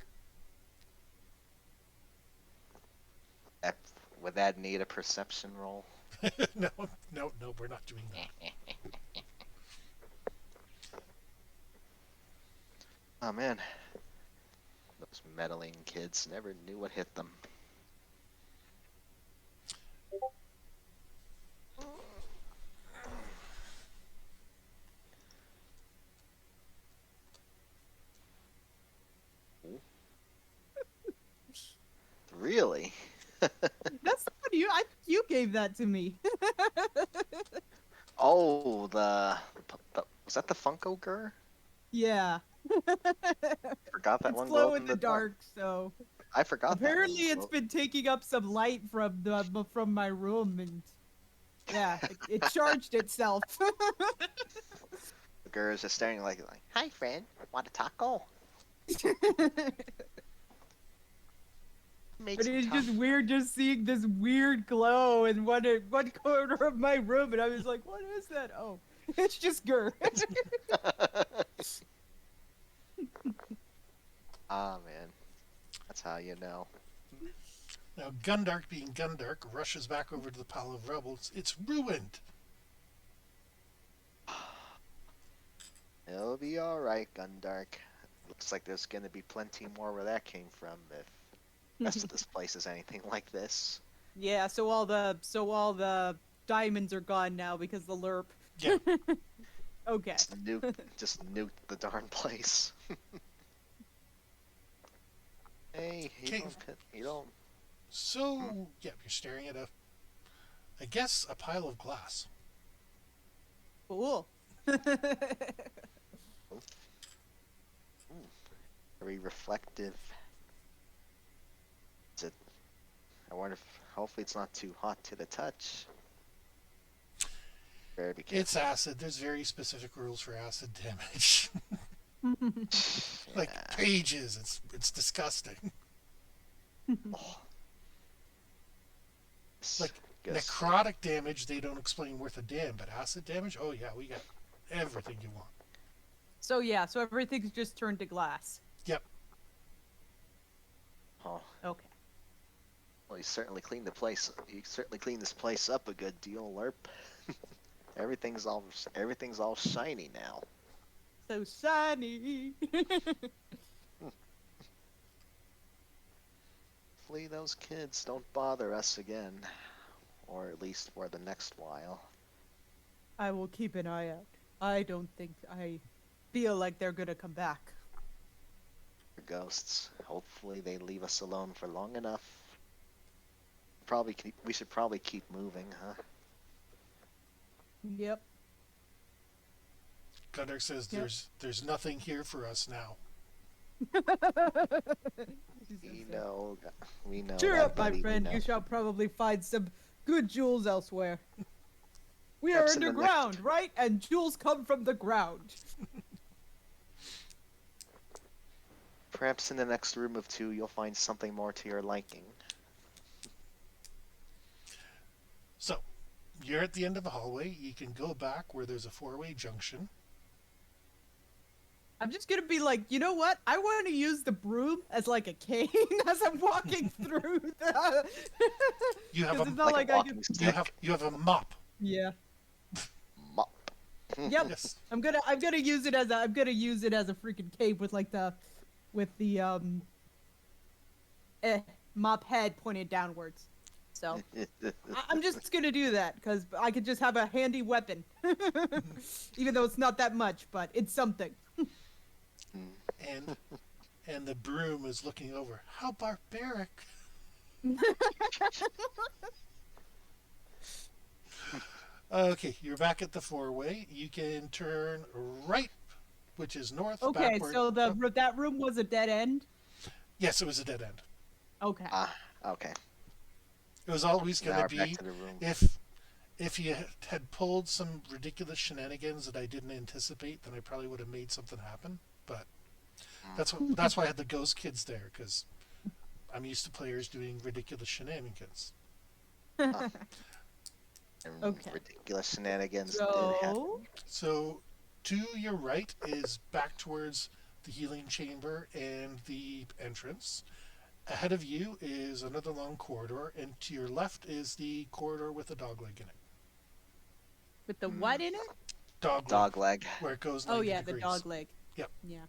Would that need a perception roll?
No, we're not doing that.
Oh man, those meddling kids never knew what hit them. Really?
That's not you. You gave that to me.
Oh, was that the Funko Gur?
Yeah.
Forgot that
It's
one
glow
glowed
in the dark, so
I forgot.
apparently
that one
it's been taking up some light from my room, and yeah, it charged itself.
The Gur is just staring like, "Hi, friend. Want a taco?" Make
But
some
it's just
tacos.
weird just seeing this weird glow in one corner of my room, and I was like, "What is that?" Oh, it's just Gur.
Ah man, that's how you know.
Now, Gundark, being Gundark, rushes back over to the pile of rubble. It's ruined.
It'll be all right, Gundark. Looks like there's gonna be plenty more where that came from if the rest of this place is anything like this.
Yeah, so all the diamonds are gone now because the lerp.
Yeah.
Okay.
Just nuke the darn place. Hey,
Okay.
you don't.
So, yeah, you're staring at I guess, a pile of glass.
Cool.
Very reflective. Is it? I wonder if. Hopefully, it's not too hot to the touch. Better be careful.
It's acid. There's very specific rules for acid damage. Like
Yeah.
pages. It's disgusting.
Oh.
Like
Guess-
necrotic damage, they don't explain worth a damn, but acid damage, oh yeah, we got everything you want.
So yeah, so everything's just turned to glass.
Yep.
Oh,
Okay.
Well, you certainly cleaned the place. You certainly cleaned this place up a good deal, Lerp. Everything's all shiny now.
So shiny.
Hopefully those kids don't bother us again, or at least for the next while.
I will keep an eye out. I don't think I feel like they're gonna come back.
The ghosts. Hopefully they leave us alone for long enough. We should probably keep moving, huh?
Yep.
Gundark says
Yep.
there's nothing here for us now.
We know.
Cheer
that,
up, my
buddy, we
friend.
know.
You shall probably find some good jewels elsewhere. We are
Perhaps in the
underground,
next-
right? And jewels come from the ground.
Perhaps in the next room of two, you'll find something more to your liking.
So, you're at the end of the hallway. You can go back where there's a four-way junction.
I'm just gonna be like, you know what? I want to use the broom as like a cane as I'm walking through the.
You have
'Cause
a
it's not
like
like
a
I
walking
can.
stick.
you have a mop.
Yeah.
Mop.
Yep.
Yes.
I'm gonna use it as a freaking cape with like the mop head pointed downwards. So I'm just gonna do that because I could just have a handy weapon, even though it's not that much, but it's something.
And the broom is looking over. How barbaric. Okay, you're back at the four-way. You can turn right, which is north.
Okay,
backward.
so that room was a dead end.
Yes, it was a dead end.
Okay.
Okay.
It was always
Now
going
we're
to
back
be
to the room.
if you had pulled some ridiculous shenanigans that I didn't anticipate, then I probably would have made something happen. But that's why I had the ghost kids there, because I'm used to players doing ridiculous shenanigans.
And
Okay.
ridiculous shenanigans did happen.
So
So, to your right is back towards the healing chamber and the entrance. Ahead of you is another long corridor, and to your left is the corridor with the dog leg in it.
with the what in it?
Dog leg,
Dog leg.
where it goes 90
Oh yeah,
degrees.
the dog leg.
Yep.
Yeah.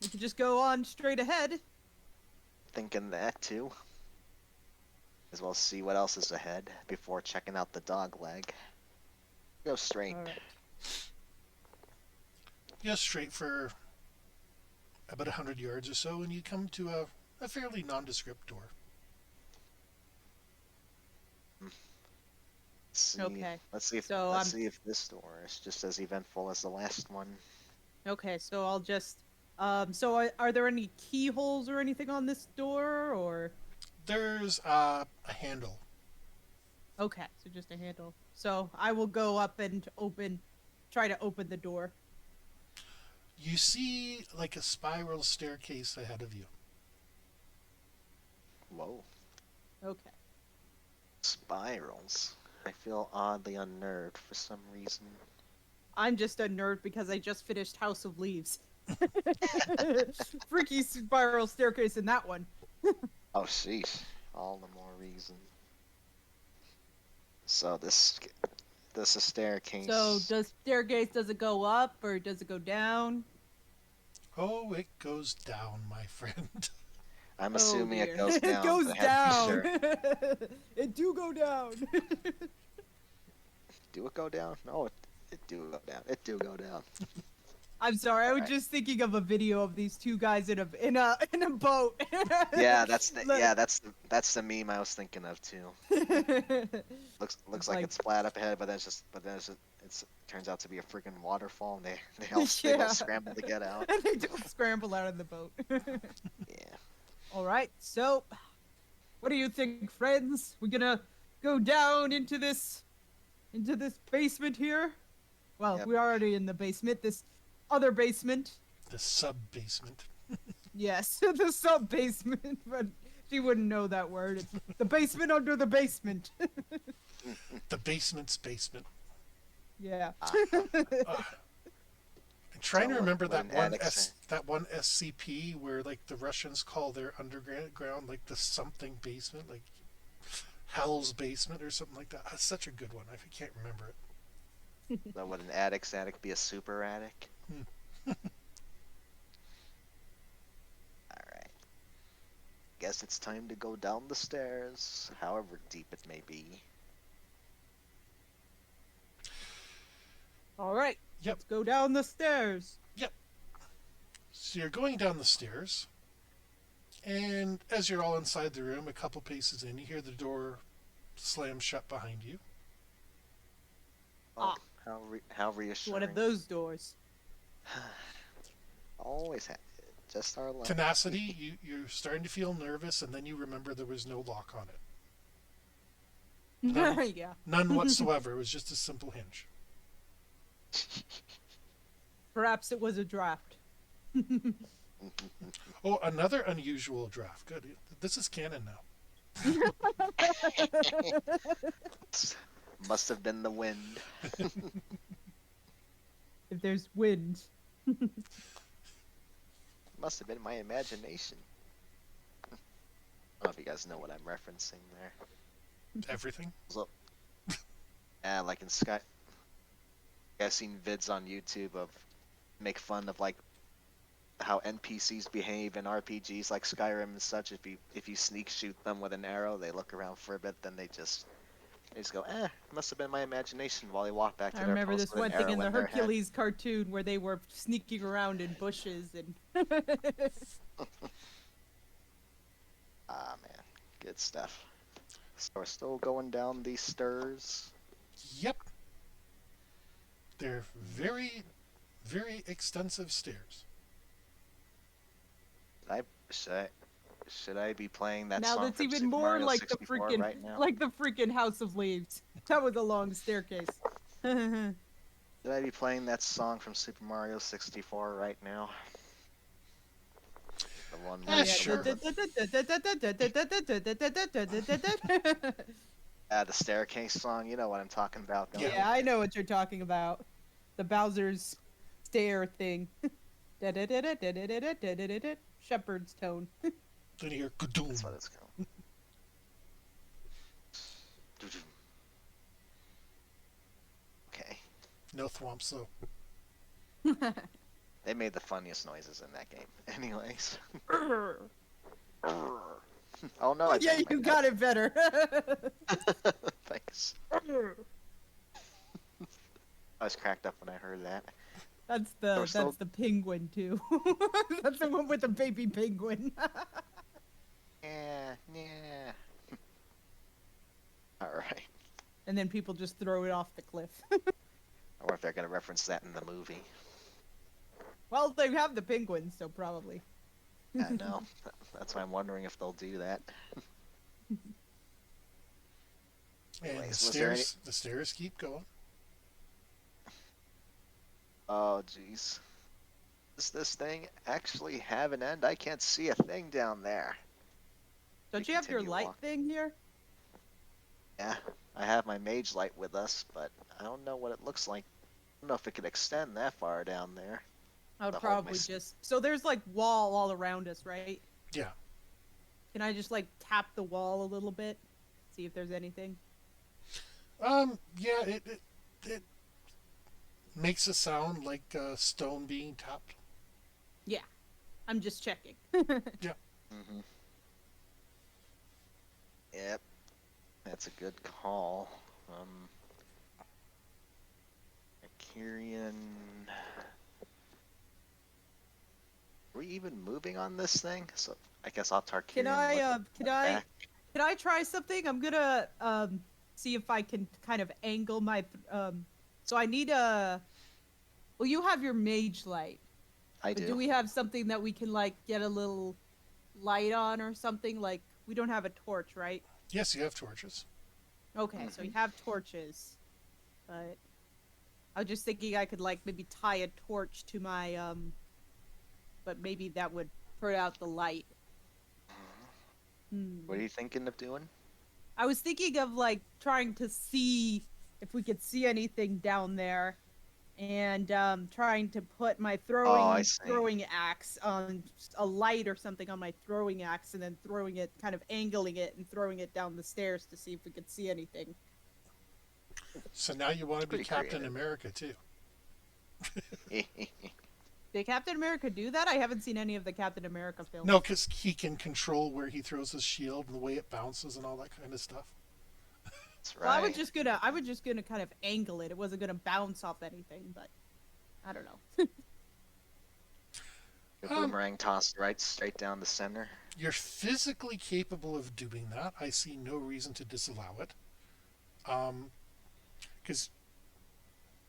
We could just go on straight ahead.
Thinking that too. As well as see what else is ahead before checking out the dog leg. Go straight.
All right.
Go straight for about 100 yards or so, and you come to a fairly nondescript door.
Let's see.
Okay.
Let's see if
So
let's see if this door is just as eventful as the last one.
Okay, so I'll just are there any keyholes or anything on this door or
There's a handle.
okay, so just a handle. So I will go up and try to open the door.
You see like a spiral staircase ahead of you.
Whoa.
Okay.
Spirals. I feel oddly unnerved for some reason.
I'm just a nerd because I just finished House of Leaves. Freaky spiral staircase in that one.
Oh, sheesh. All the more reason. So this is a staircase.
So does it go up or does it go down?
Oh, it goes down, my friend.
I'm
Oh,
assuming
dear.
it goes down.
It goes
but I have to
down.
be sure.
It do go down.
Do it go down? No, it do go down. It do go down.
I'm sorry, I was
Alright.
just thinking of a video of these two guys in a boat.
Yeah, that's the
Look.
that's the meme I was thinking of too. Looks
It's
like
like-
it's flat up ahead, but then it turns out to be a freaking waterfall, and they all
Yeah.
scramble to get out.
And they don't scramble out of the boat.
Yeah.
All right, so what do you think, friends? We're gonna go down into this basement here. Well,
Yep.
we're already in the basement. This other basement.
The sub-basement.
Yes, the sub basement, but she wouldn't know that word. It's the basement under the basement.
The basement's basement.
Yeah.
And trying to
So
remember
what an
that one
attic say?
that one SCP where like the Russians call their underground like the something basement, like Hell's basement or something like that. That's such a good one. I can't remember it.
So would an attic's attic be a super attic?
Hmm.
Alright. Guess it's time to go down the stairs, however deep it may be.
All right,
Yep.
let's go down the stairs.
So you're going down the stairs, and as you're all inside the room, a couple paces in, you hear the door slam shut behind you.
Oh,
Ah.
how
It's
reassuring.
one of those doors.
Always just our luck.
Tenacity, you're starting to feel nervous, and then you remember there was no lock on it. No.
Yeah.
None whatsoever. It was just a simple hinge.
Perhaps it was a draft.
Oh, another unusual draft. Good. This is canon now.
Must have been the wind.
If there's wind.
Must have been my imagination. I don't know if you guys know what I'm referencing there.
Everything.
So, yeah, like in Sky. I've seen vids on YouTube of make fun of like how NPCs behave in RPGs like Skyrim and such. If you sneak shoot them with an arrow, they look around for a bit, then they just go, must have been my imagination while they walk back to
I
their
remember
post
this
with
one
an
thing
arrow
in the
their head.
Hercules cartoon where they were sneaking around in bushes and.
Ah man, good stuff. So we're still going down these stairs.
Yep. They're very, very extensive stairs.
Should I be playing that
Now
song
that's
from
even
Super
more
Mario
like the
64
freaking
right now?
like the freaking House of Leaves. That was a long staircase.
Should I be playing that song from Super Mario 64 right now? The one
Yeah,
where
sure.
the staircase song. You know what I'm talking about, don't
Yeah, I know what you're talking about. The Bowser's stair thing. Shepherd's tone.
Then you hear kadoom.
That's what it's called. Okay.
No thwomps though.
They made the funniest noises in that game. Anyways. Oh no, I
Yeah,
banged my
you
nut.
got it better.
Thanks. I was cracked up when I heard that. We're still-
That's the penguin too. That's the one with the baby penguin.
Yeah, yeah. Alright.
And then people just throw it off the cliff.
I wonder if they're gonna reference that in the movie.
Well, they have the penguins, so probably.
I know. That's why I'm wondering if they'll do that.
And
Anyways,
the
was there
stairs keep going.
Oh, jeez. Does this thing actually have an end? I can't see a thing down there.
Don't
We
you have your
continue
light
walking.
thing here?
Yeah, I have my mage light with us, but I don't know what it looks like. I don't know if it could extend that far down there.
I would
The whole
probably
mis-
just. So there's like wall all around us, right?
Yeah.
Can I just like tap the wall a little bit? See if there's anything?
Yeah, it makes a sound like stone being tapped.
Yeah. I'm just checking.
Mm-hmm. Yep. That's a good call. Kyrian. Are we even moving on this thing? So I guess I'll Tarkirian.
Can I
back.
can I try something? I'm gonna see if I can kind of angle my so I need a well, you have your mage light.
I
But
do.
do we have something that we can like get a little light on or something? Like we don't have a torch, right?
Yes, you have torches.
Okay, so you have torches. But I was just thinking I could like maybe tie a torch to my but maybe that would put out the light.
What are you thinking of doing?
I was thinking of like trying to see if we could see anything down there. and trying to put my
Oh, I
throwing
see.
throwing axe on a light or something on my throwing axe, and then throwing it, kind of angling it and throwing it down the stairs to see if we could see anything.
So now you want
It's
to be
pretty
Captain
creative.
America too.
Did Captain America do that? I haven't seen any of the Captain America films.
No, because he can control where he throws his shield and the way it bounces and all that kind of stuff.
That's
Well,
right.
I was just gonna kind of angle it. It wasn't gonna bounce off anything, but I don't know.
Your
Um,
boomerang tossed right straight down the center.
You're physically capable of doing that. I see no reason to disallow it. Because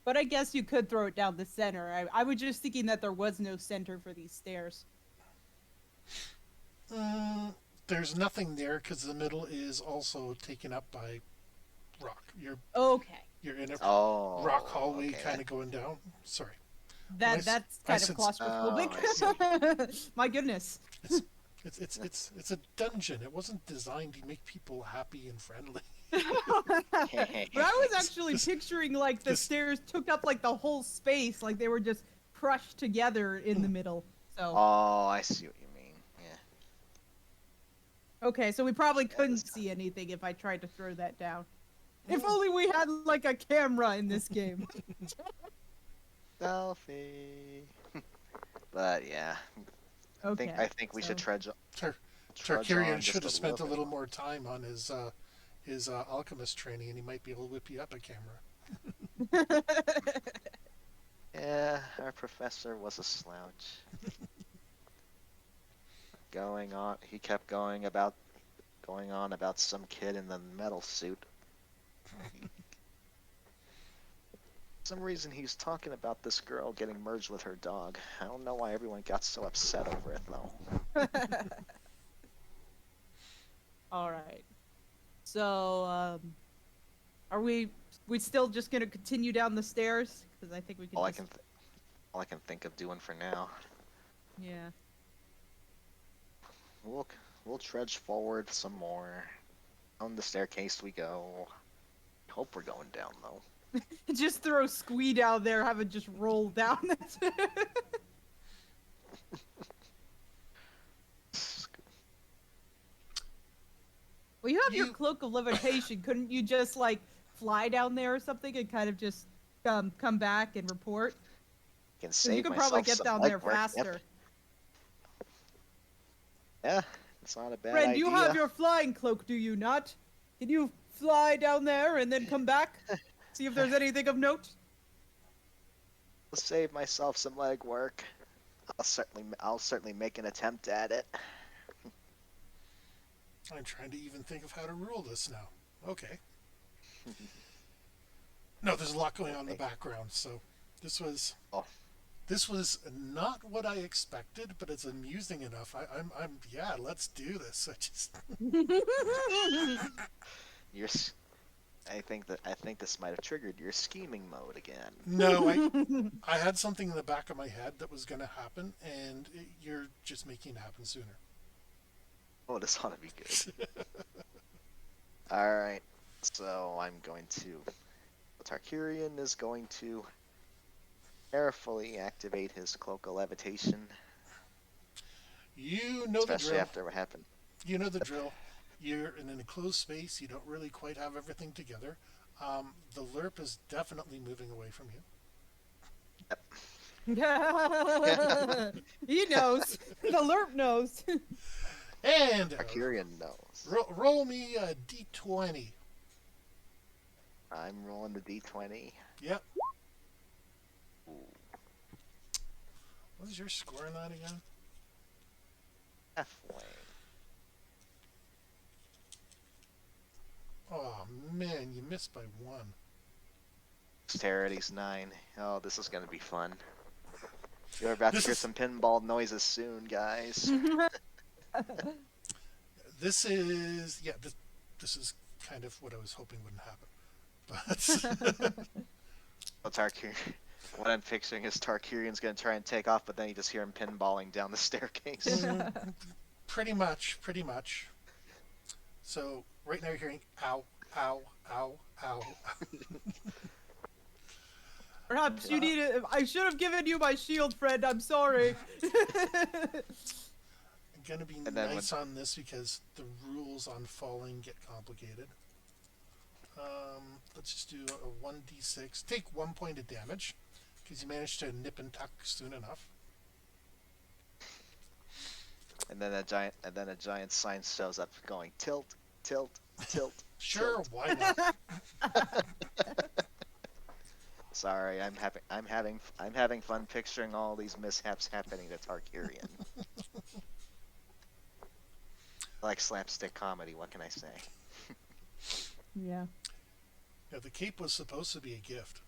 But I guess you could throw it down the center. I was just thinking that there was no center for these stairs.
there's nothing there because the middle is also taken up by rock.
Okay,
You're in a
Oh,
rock hallway
okay.
kind of going down. Sorry.
that's
I
kind of
sense-
claustrophobic. My goodness.
It's a dungeon. It wasn't designed to make people happy and friendly.
But I was actually
This-
picturing like the
this-
stairs took up like the whole space, like they were just crushed together in the middle. So
Oh, I see what you mean. Yeah.
okay, so we probably couldn't
this-
see anything if I tried to throw that down. If only we had like a camera in this game.
Selfie. But yeah,
Okay.
I think we should
so-
trudge.
Tar-
trudge
Tarkarian
on
should
just
have spent a
bit
little more time on his alchemist training, and he might be able to whip you up a camera.
Yeah, our professor was a slouch. He kept going on about some kid in the metal suit. For some reason he's talking about this girl getting merged with her dog. I don't know why everyone got so upset over it though.
All right. So, are we still just gonna continue down the stairs? Because I think we can.
All I
just-
can all I can think of doing for now.
Yeah.
We'll trudge forward some more. On the staircase we go. Hope we're going down though.
Just throw Squee down there, have it just roll down. Well, you have your
You-
cloak of levitation. Couldn't you just like fly down there or something and kind of just come back and report?
Can
'Cause
save
you could
myself
probably get
some
down there
legwork.
faster.
Yep. Yeah, it's not a bad
Friend,
idea.
you have your flying cloak, do you not? Can you fly down there and then come back? See if there's anything of note?
I'll save myself some legwork. I'll certainly make an attempt at it.
I'm trying to even think of how to rule this now. Okay. No, there's a lot going on in the background, so this was
Oh.
this was not what I expected, but it's amusing enough. I'm yeah, let's do this. I just
You're. I think this might have triggered your scheming mode again.
no, I had something in the back of my head that was going to happen, and you're just making it happen sooner.
Oh, this ought to be good. All right, so I'm going to. Tarkarian is going to carefully activate his cloak of levitation,
You know the
especially
drill.
after what happened.
You know the drill. You're in an enclosed space. You don't really quite have everything together. The lerp is definitely moving away from you.
He knows. The lerp knows.
And
Tarkarian knows.
roll me a d20.
I'm rolling the d20.
Yep.
Ooh,
What is your score on that again?
halfway.
Oh man, you missed by one.
Dexterity's 9. Oh, this is gonna be fun. You're about
This
to hear
is-
some pinball noises soon, guys.
This is this is kind of what I was hoping wouldn't happen. But
Well, what I'm picturing is Tarkarian's gonna try and take off, but then you just hear him pinballing down the staircase.
pretty much. So right now you're hearing ow, ow, ow, ow.
Perhaps you need it. I should have given you my shield, friend. I'm sorry.
I'm gonna be
And then
nice on this because the rules on falling get complicated. Let's just do a 1d6. Take 1 point of damage because you managed to nip and tuck soon enough.
And then a giant sign shows up going tilt, tilt, tilt.
Sure,
tilt.
why not?
Sorry, I'm having fun picturing all these mishaps happening to Tarkirian. I like slapstick comedy, what can I say?
Yeah.
Yeah, the cape was supposed to be a gift.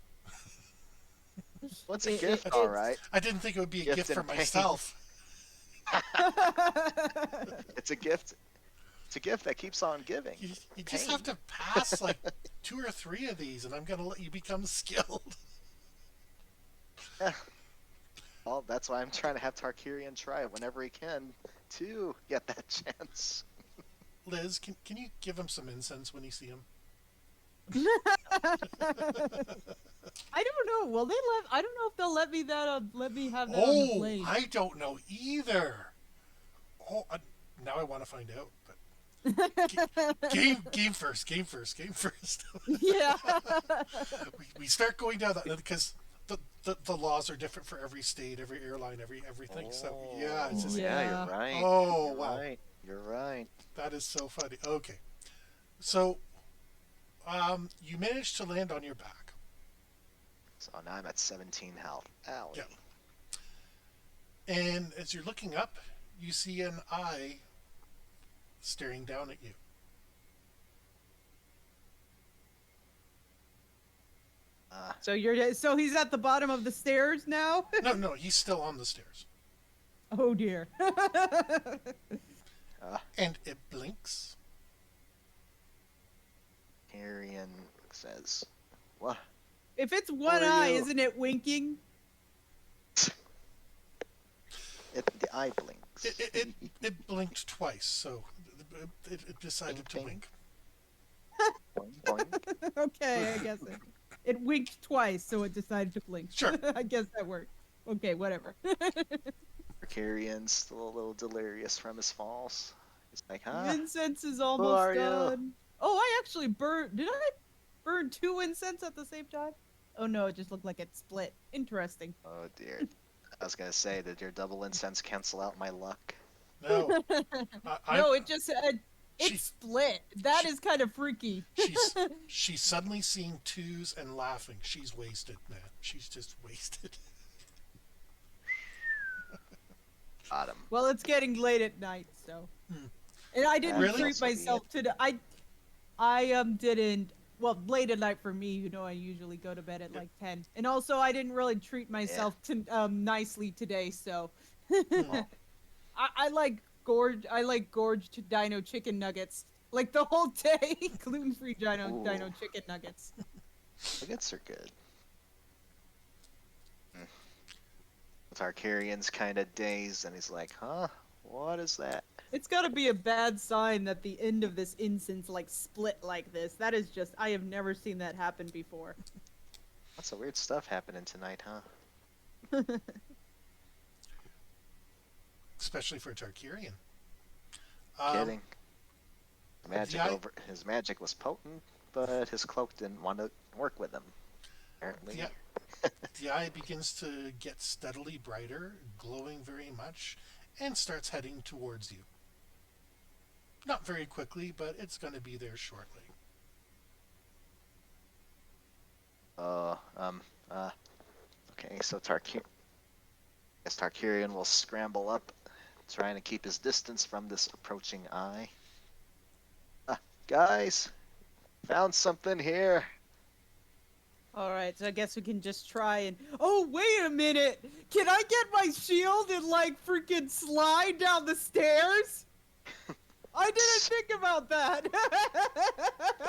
What's a
It-
gift,
it-
all right?
I didn't think it would be a
Gift
gift for
and pain.
myself.
It's a gift. It's a gift that keeps on giving.
You just have to pass like 2 or 3 of these, and I'm gonna let you become skilled.
Well, that's why I'm trying to have Tarkirian try it whenever he can to get that chance.
Liz, can you give him some incense when you see him?
I don't know. Will they let? I don't know if they'll let me let me have that on the
Oh,
blade.
I don't know either. Oh, now I want to find out. But game first.
Yeah.
we start going down that because the laws are different for every state, every airline, everything. So yeah, it's just,
yeah,
Yeah.
you're right.
Oh,
You're
wow.
right. You're right.
that is so funny. Okay, so you managed to land on your back.
So now I'm at 17 health. Owie.
Yeah. And as you're looking up, you see an eye staring down at you.
So he's at the bottom of the stairs now.
No, he's still on the stairs.
Oh dear.
And it blinks.
Tarkirian says, "What?
If it's one
Who are
eye,
you?
isn't it winking?
The eye blinks."
It blinked twice, so it decided to
Blinking.
wink.
Boing, boing.
Okay, I guess it winked twice, so it decided to blink.
Sure.
I guess that worked. Okay, whatever.
Tarkirian's still a little delirious from his falls. He's like, huh?
Incense is
are
almost
you?
done. Oh, I actually burned. Did I burn 2 incense at the same time? Oh no, it just looked like it split. Interesting.
Oh dear. I was gonna say, did your double incense cancel out my luck?
No,
No, it just it
She-
split. That is kind of freaky.
she's suddenly seeing 2s and laughing. She's wasted, man. She's just wasted.
Got him.
Well, it's getting late at night, so.
Hmm.
And I didn't
Really?
treat myself to the. I didn't. Well, late at night for me, you know, I usually go to bed at
Yep.
like 10. And also, I didn't really treat myself to nicely today, so.
Oh.
I like gorged dino chicken nuggets. Like the whole day, gluten-free dino
Ooh.
chicken nuggets.
Nuggets are good. Tarkirian's kind of dazed, and he's like, huh? What is that?
It's gotta be a bad sign that the end of this instance like split like this. That is just, I have never seen that happen before.
Lots of weird stuff happening tonight, huh?
Especially for Tarkirian.
Kidding.
yeah,
His magic was potent, but his cloak didn't want to work with him. Apparently.
Yeah. The eye begins to get steadily brighter, glowing very much, and starts heading towards you. Not very quickly, but it's going to be there shortly.
Okay, so Tarkirian will scramble up, trying to keep his distance from this approaching eye. Guys, found something here.
Alright, so I guess we can just try and. Oh, wait a minute! Can I get my shield and, like, freaking slide down the stairs? I didn't think about that!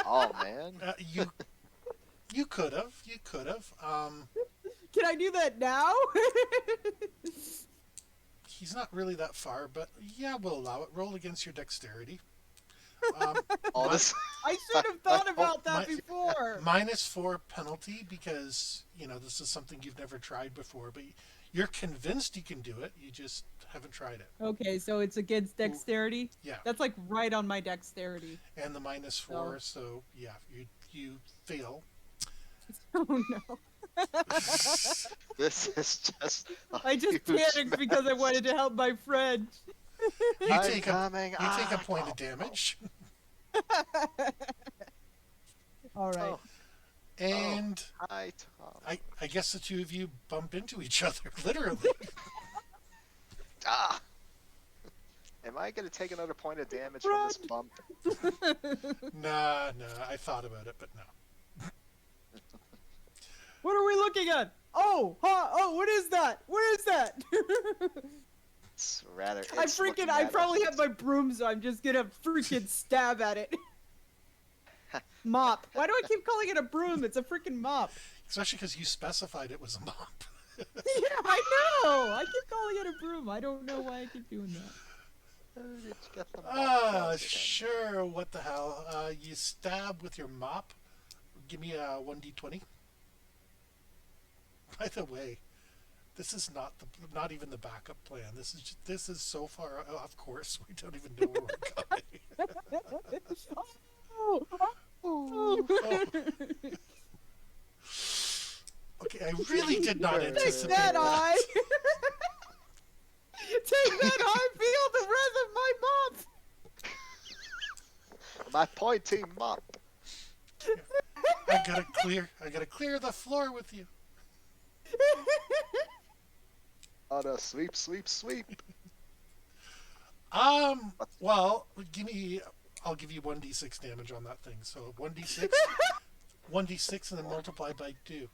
Oh man.
You could have.
Can I do that now?
He's not really that far, but yeah, we'll allow it. Roll against your dexterity.
All this.
I should have thought about that
my-
before!
-4 penalty because, this is something you've never tried before, but you're convinced you can do it. You just haven't tried it.
Okay, so it's against dexterity.
Yeah.
That's like right on my dexterity.
And the -4, so yeah, you fail.
Oh no!
This is just.
I just
huge
panicked because I wanted to help my friend.
You
I'm
take a
coming.
you take a point of damage,
All right.
Oh,
and
hi, Tom.
I guess the two of you bump into each other, literally.
Ah! Am I gonna take another point of damage from this bump?
Nah, I thought about it, but no.
What are we looking at? Oh, what is that? What is that?
It's rather.
I
it's looking
I
at
probably
us.
have my broom, so I'm just gonna freaking stab at it. Mop. Why do I keep calling it a broom? It's a freaking mop.
Especially because you specified it was a mop.
Yeah, I know. I keep calling it a broom. I don't know why I keep doing that.
Did you get the mop down again?
Sure. What the hell? You stab with your mop. Give me a 1d20. By the way, this is not even the backup plan. This is so far off course. We don't even know where we're going.
Oh, oh.
Okay, I really did not
Take
anticipate
that,
that.
eye. Take that, eye. Feel the rest of my mop.
My pointy mop.
I gotta clear the floor with you.
On a sweep, sweep, sweep.
Well, I'll give you 1d6 damage on that thing. So 1d6, 1d6, and then multiply by 2.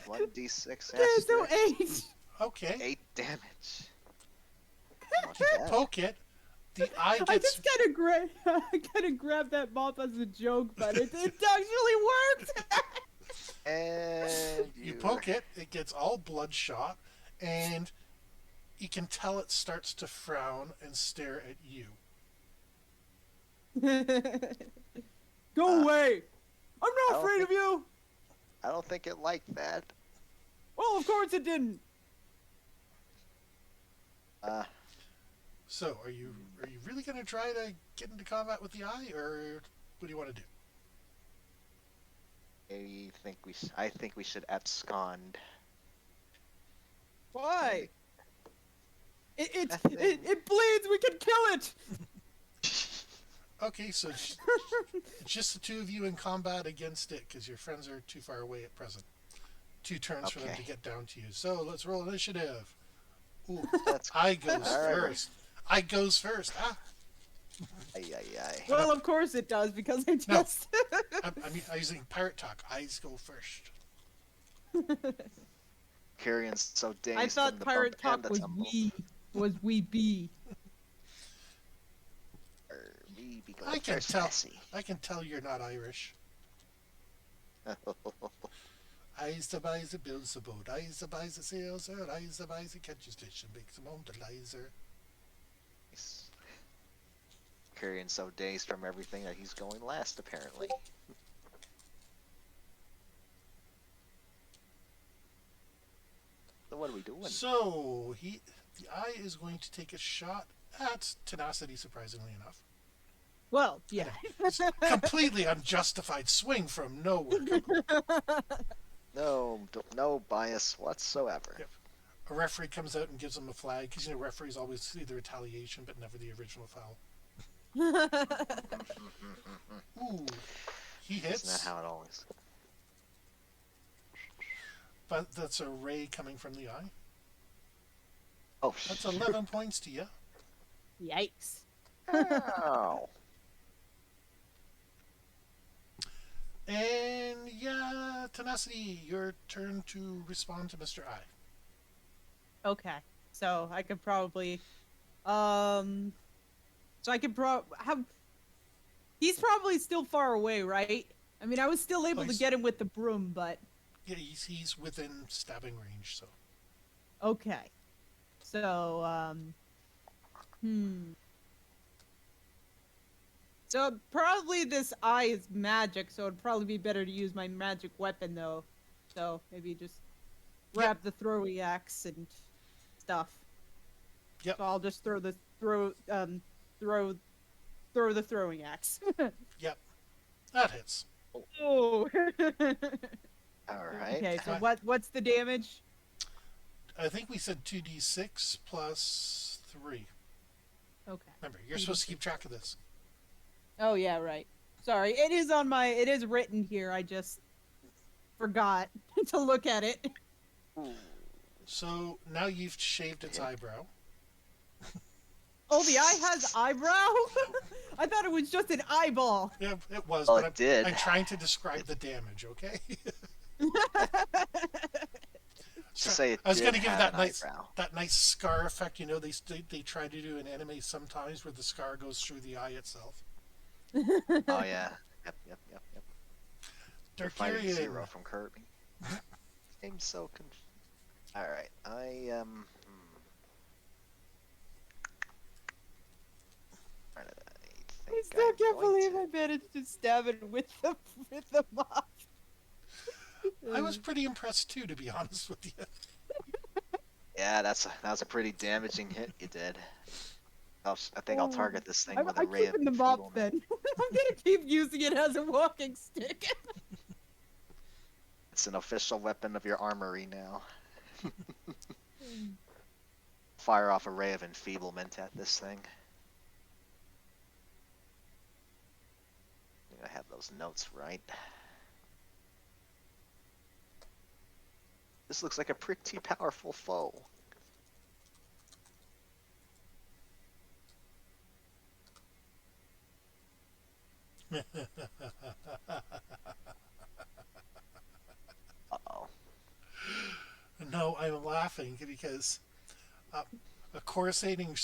1d6.
There's no
asterisks.
8.
Okay.
8 damage. Not bad.
Poke it. The eye
I
gets.
just gotta grab that mop as a joke, but it actually worked.
And
You poke it. It gets all bloodshot, and you can tell it starts to frown and stare at you.
Go away! I'm
I
not
don't
afraid of you.
I don't think it liked that.
Well, of course it didn't.
So, are you really gonna try to get into combat with the eye, or what do you want to do?
I think we should abscond.
Why? It
Nothing.
bleeds. We can kill it.
Okay, so just the two of you in combat against it, because your friends are too far away at present. 2 turns for them to
Okay.
get down to you. So let's roll initiative. Ooh,
That's
I goes
Alright.
first. I goes first. Ah,
ay.
Well, of course it does because I just.
I'm using pirate talk. Eyes go first.
Carrion's so dazed
I
from
thought
the
pirate
bump and
talk
the tumble.
was we be.
We be
I
going
can
first,
tell.
Bessie.
I can tell you're not Irish. Eyes the buys the builds the boat. Eyes the buys the sails her. Eyes the buys the catches fish and makes them home to lizer.
Carrion's so dazed from everything that he's going last, apparently. So what are we doing?
So the eye is going to take a shot at Tenacity. Surprisingly enough,
Well, yeah.
it's a completely unjustified swing from nowhere.
No bias whatsoever.
Yep. A referee comes out and gives him a flag because referees always see the retaliation but never the original foul. Ooh, he
Isn't
hits,
that how it always?
but that's a ray coming from the eye.
Oh,
That's 11 points to you.
Yikes.
Ow.
And yeah, Tenacity, your turn to respond to Mr. I.
Okay. So I could probably, so I could have. He's probably still far away, right? I mean, I was still able to
he's-
get him with the broom, but
Yeah, he's within stabbing range, so.
okay. So, So probably this eye is magic, so it'd probably be better to use my magic weapon though. So maybe just grab the throwing axe and stuff.
Yep.
So I'll just throw the throwing axe.
Yep. That hits.
Oh.
All right.
Okay, so
Fine.
what's the damage?
I think we said 2d6 plus 3.
Okay.
Remember, you're supposed to keep track of this.
Oh yeah, right. Sorry, it is written here. I just forgot to look at it.
Ooh.
So now you've shaved its eyebrow.
Oh, the eye has eyebrow? I thought it was just an eyeball.
Yeah, it was,
Well,
but
it did.
I'm trying to describe the damage, okay?
To say it
I was
did
going to give
have
that
an
nice
eyebrow.
that nice scar effect. You know, they try to do in anime sometimes where the scar goes through the eye itself.
Oh yeah. Yep. We're fighting
Darkirian.
Zero from Kirby. I'm so confused. All right, Where did I
I
think
still
I'm
can't
going
believe
to-
I managed to stab it with the mop.
I was pretty impressed too, to be honest with you.
Yeah, that was a pretty damaging hit you did. I think I'll target this thing with a
I'm
ray of
keeping the mop
enfeeblement.
then. I'm gonna keep using it as a walking stick.
It's an official weapon of your armory now. Fire off a ray of enfeeblement at this thing. I have those notes right. This looks like a pretty powerful foe. Uh-oh.
No, I'm laughing because a coruscating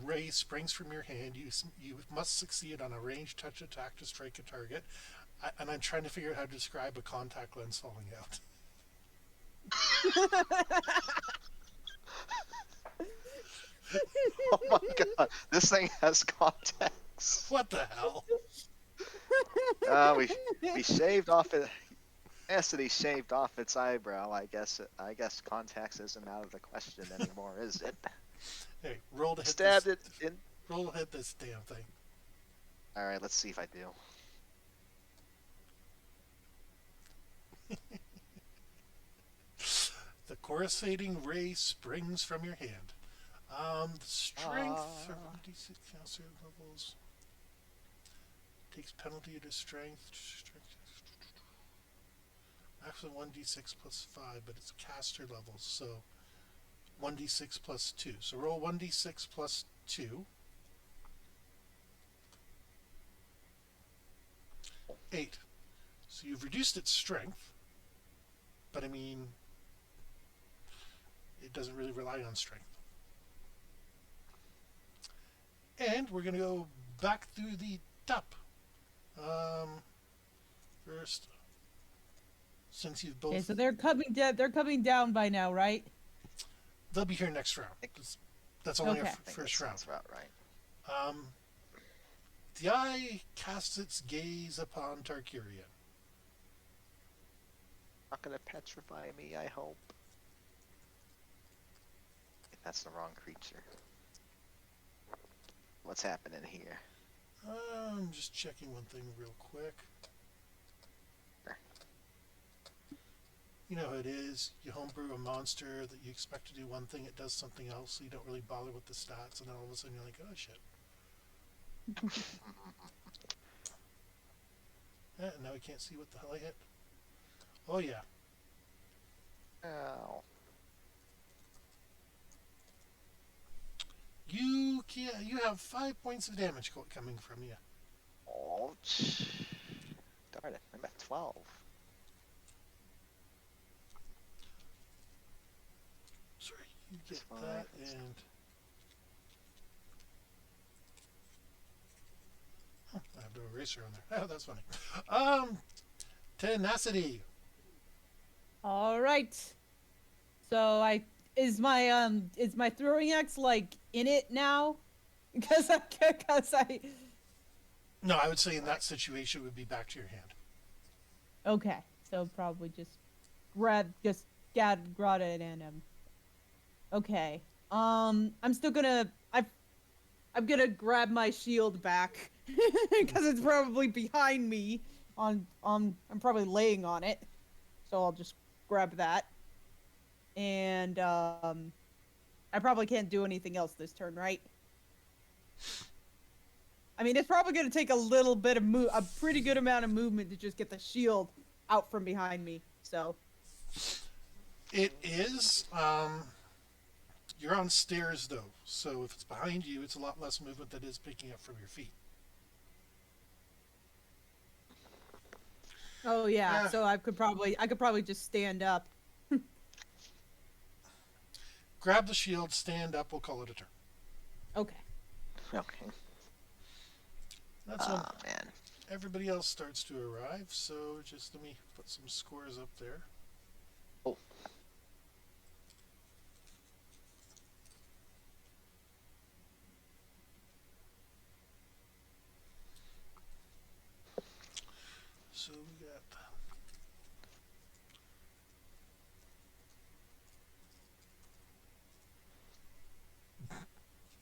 ray springs from your hand. You must succeed on a ranged touch attack to strike a target. And I'm trying to figure out how to describe a contact lens falling out.
Oh my god, this thing has contacts.
What the hell?
We shaved off it. Cassidy shaved off its eyebrow. I guess contacts isn't out of the question anymore, is it?
Hey, roll to hit
Stabbed
this.
it in.
Roll to hit this damn thing.
All right, let's see if I do.
The coruscating ray springs from your hand. The strength for 1d6 cancer levels takes penalty to strength. Actually, 1d6 plus 5, but it's caster levels, so 1d6 plus 2. So roll 1d6 plus 2. 8. So you've reduced its strength, but I mean, it doesn't really rely on strength. And we're going to go back through the top. First, since you've both...
Okay, so they're coming down. They're coming down by now, right?
They'll be here next round. That's only
Okay.
our
I think
first
that
round.
sounds about right.
The eye casts its gaze upon Tarkirian.
Not gonna petrify me, I hope. That's the wrong creature. What's happening here?
I'm just checking one thing real quick. You know how it is. You homebrew a monster that you expect to do one thing, it does something else, so you don't really bother with the stats, and then all of a sudden you're like, oh shit. Now we can't see what the hell I hit. Oh yeah.
Ow.
You have 5 points of damage coming from you.
Ouch. Darn it, I'm at 12.
Sorry, you get
That's fine,
that
that's
and... Oh, I have no eraser on there. Oh, that's funny. Tenacity.
All right. So is my throwing axe like in it now? Because I
No, I would say in that situation it would be back to your hand.
Okay, so probably just grab it and okay. I'm still gonna I'm gonna grab my shield back because it's probably behind me. I'm probably laying on it, so I'll just grab that. And I probably can't do anything else this turn, right? I mean, it's probably gonna take a little bit of a pretty good amount of movement to just get the shield out from behind me. So
It is. You're on stairs though, so if it's behind you, it's a lot less movement that is picking up from your feet.
oh yeah,
Yeah.
so I could probably just stand up.
Grab the shield, stand up. We'll call it a turn.
Okay.
Okay.
That's when
Oh man.
everybody else starts to arrive. So just let me put some scores up there.
Oh.
So we got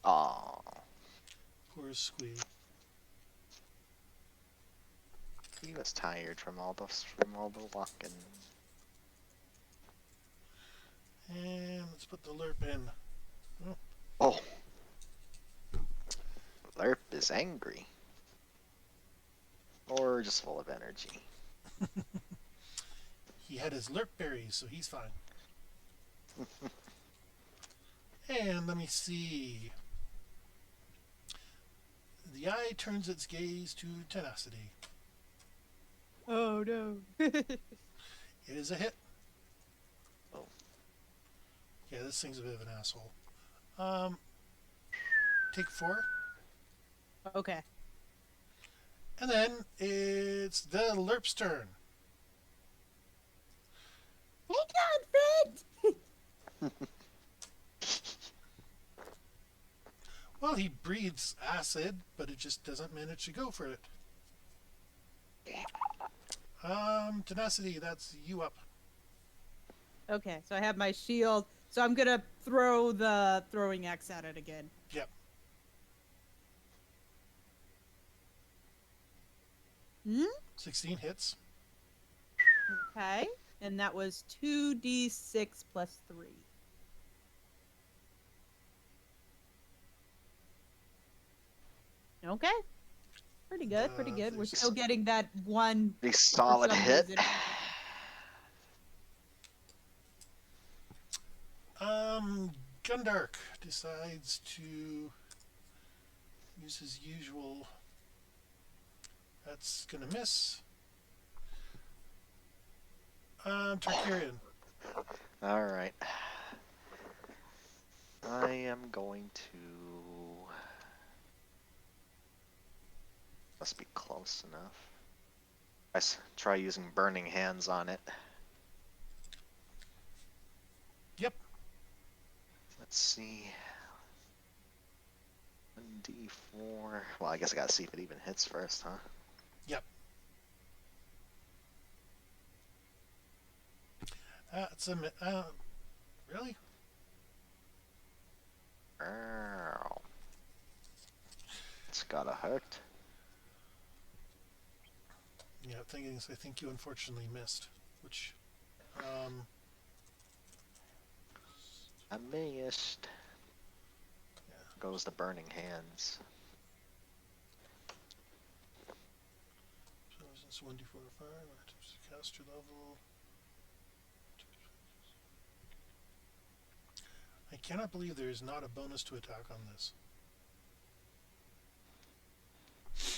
Oh.
poor Squee.
He was tired from all the walking.
And let's put the lerp in.
Oh. Lerp is angry. Or just full of energy.
He had his lerp berries, so he's fine. And let me see. The eye turns its gaze to tenacity.
Oh no.
It is a hit.
Oh.
Yeah, this thing's a bit of an asshole. Take 4.
Okay.
And then it's the lerp's turn.
Hang on, Fred.
Well, he breathes acid, but it just doesn't manage to go for it. Tenacity, that's you up.
Okay, so I have my shield. So I'm gonna throw the throwing axe at it again.
Yep.
Hmm?
16 hits.
Okay. And that was 2d6 plus 3. Okay. Pretty good, pretty good. We're still getting that one
Pretty solid
some
hit.
reason.
Gundark decides to use his usual. That's gonna miss. Tarkarian.
Alright. I am going to... Must be close enough. Try using burning hands on it.
Yep.
Let's see. 1d4. Well, I guess I gotta see if it even hits first, huh?
Yep. It's a really?
Ow. It's gotta hurt.
Yeah, I think you unfortunately missed, which,
I missed.
Yeah.
Goes the burning hands.
so it's 1d4 fire, caster level. I cannot believe there is not a bonus to attack on this.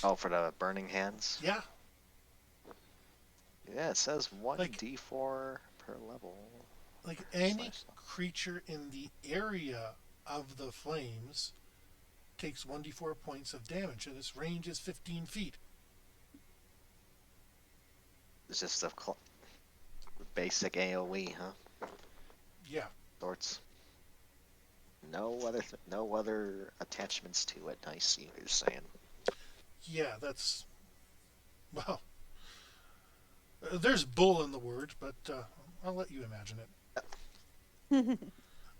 Oh, for the burning hands?
Yeah,
Yeah, it says 1d4 per level.
like any
Slash.
creature in the area of the flames takes 1d4 points of damage, and its range is 15 feet.
It's just a basic AoE, huh?
Yeah,
Sorts. No other attachments to it. I see what you're saying.
Yeah, that's well. There's bull in the word, but I'll let you imagine it.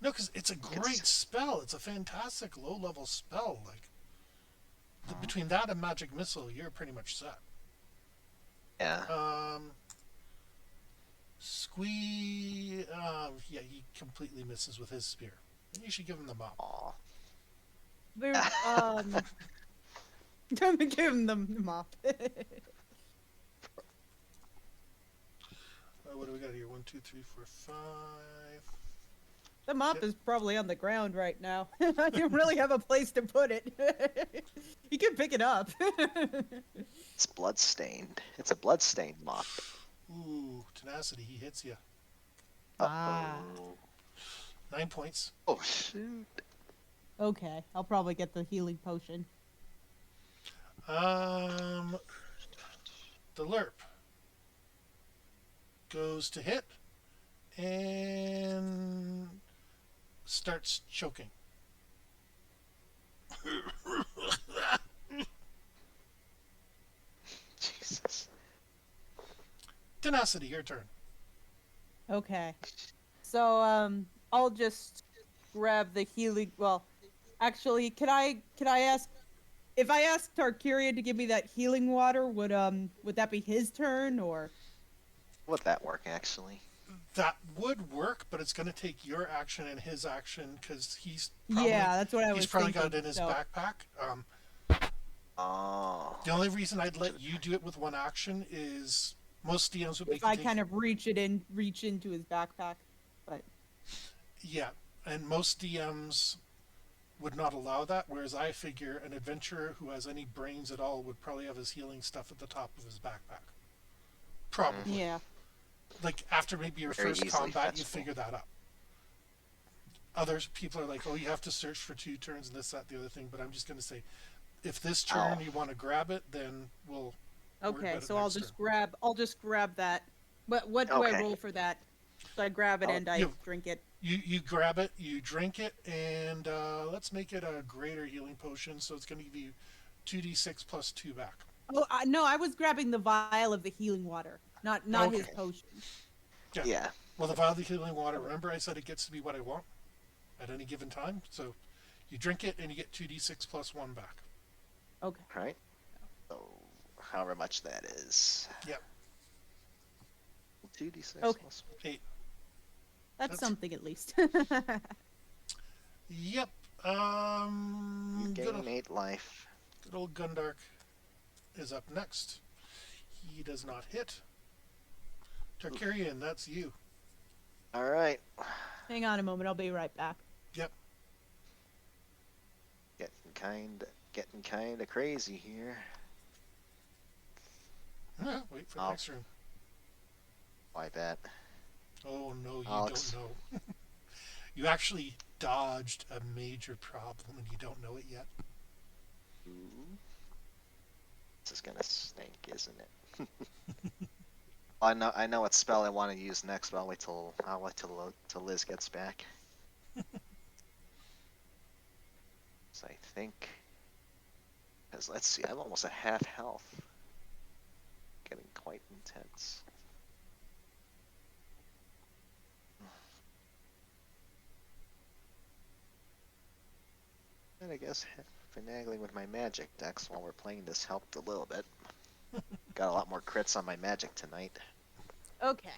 No, because it's a
You can
great spell. It's a fantastic low-level spell. Like
Mhm.
between that and magic missile, you're pretty much set.
Yeah.
Squee. Yeah, he completely misses with his spear. You should give him the mop.
Aw.
There, Don't give him the mop.
What do we got here? 1, 2, 3, 4, 5.
The mop is probably on the ground right now. I don't really have a place to put it. You can pick it up.
It's bloodstained. It's a bloodstained mop.
Ooh, tenacity. He hits you.
Ah.
Uh-oh.
9 points.
Oh, shoot.
Okay, I'll probably get the healing potion.
The lerp goes to hit and starts choking.
Jesus.
Tenacity, your turn.
Okay. So, I'll just grab the healing. Well, actually, can I ask if I ask Tarkirian to give me that healing water? Would that be his turn or?
Would that work, actually?
That would work, but it's going to take your action and his action because he's probably,
Yeah, that's what I was
he's probably
thinking.
got it in his
so.
backpack.
Oh.
The only reason I'd let you do it with one action is most DMs would make
If
you
I
take,
kind of reach into his backpack, but
yeah, and most DMs would not allow that. Whereas I figure an adventurer who has any brains at all would probably have his healing stuff at the top of his backpack. Probably.
yeah.
Like after maybe your
Very
first
easily
combat, you
fetchable.
figure that out. Others people are like, oh, you have to search for 2 turns and this, that, the other thing. But I'm just going to say, if this turn
Oh.
you want to grab it, then we'll. worry
Okay,
about it
so I'll
next
just
turn.
grab that. What do I
Okay.
roll for that? So I grab it
Oh,
and I
you-
drink it.
You grab it, you drink it, and let's make it a greater healing potion. So it's going to give you 2d6 plus 2 back.
Oh, no, I was grabbing the vial of the healing water, not his
Okay.
potion.
Yeah.
Well, the vial of the healing water. Remember, I said it gets to be what I want at any given time. So you drink it and you get 2d6 plus 1 back.
Okay.
Right? So, however much that is.
Yep.
2d6
Okay.
plus
8.
That's
That's-
something at least.
Yep.
You
Good
gain
old,
8 life.
good old Gundark is up next. He does not hit. Tarkarian, that's you.
Alright.
Hang on a moment, I'll be right back.
Yep.
Getting kinda crazy here.
Wait for the
Oh.
next room.
Why that?
Oh no, you
Alex.
don't know. You actually dodged a major problem and you don't know it yet.
Ooh. This is gonna stink, isn't it? I know what spell I want to use next, but I'll wait till Liz gets back. So I think, because let's see, I'm almost at half health. Getting quite intense. And I guess finagling with my magic decks while we're playing this helped a little bit. Got a lot more crits on my magic tonight.
Okay.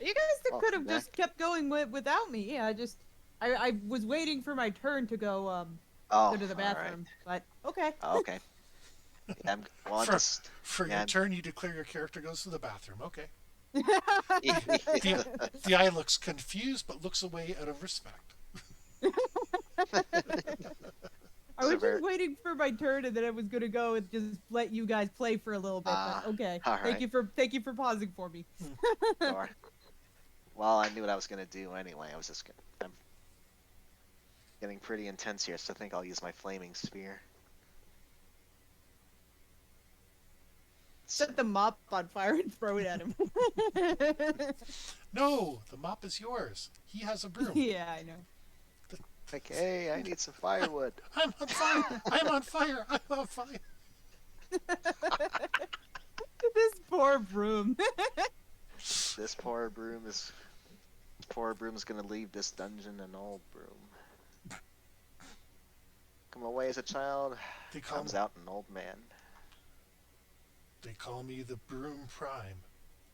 You guys
Welcome
could have just kept going without me. I was waiting for my turn to go
Oh,
go to the
alright.
bathroom. But okay.
Oh, okay. Yeah, well, I'm
For-
just.
For
Yeah.
your turn, you declare your character goes to the bathroom. Okay.
Yeah.
The eye looks confused but looks away out of respect.
I was
Super.
just waiting for my turn, and then I was gonna go and just let you guys play for a little bit.
Ah,
But okay,
all right.
thank you for pausing for me.
Sure. Well, I knew what I was gonna do anyway. I'm getting pretty intense here, so I think I'll use my flaming spear.
Set the mop on fire and throw it at him.
No, the mop is yours. He has a broom.
Yeah, I know.
Like, hey, I need some firewood.
I'm on fire. I'm on fire. I'm on fire.
This poor broom.
This poor broom's gonna leave this dungeon an old broom. Come away as a child,
They call
comes
me,
out an old man.
they call me the Broom Prime.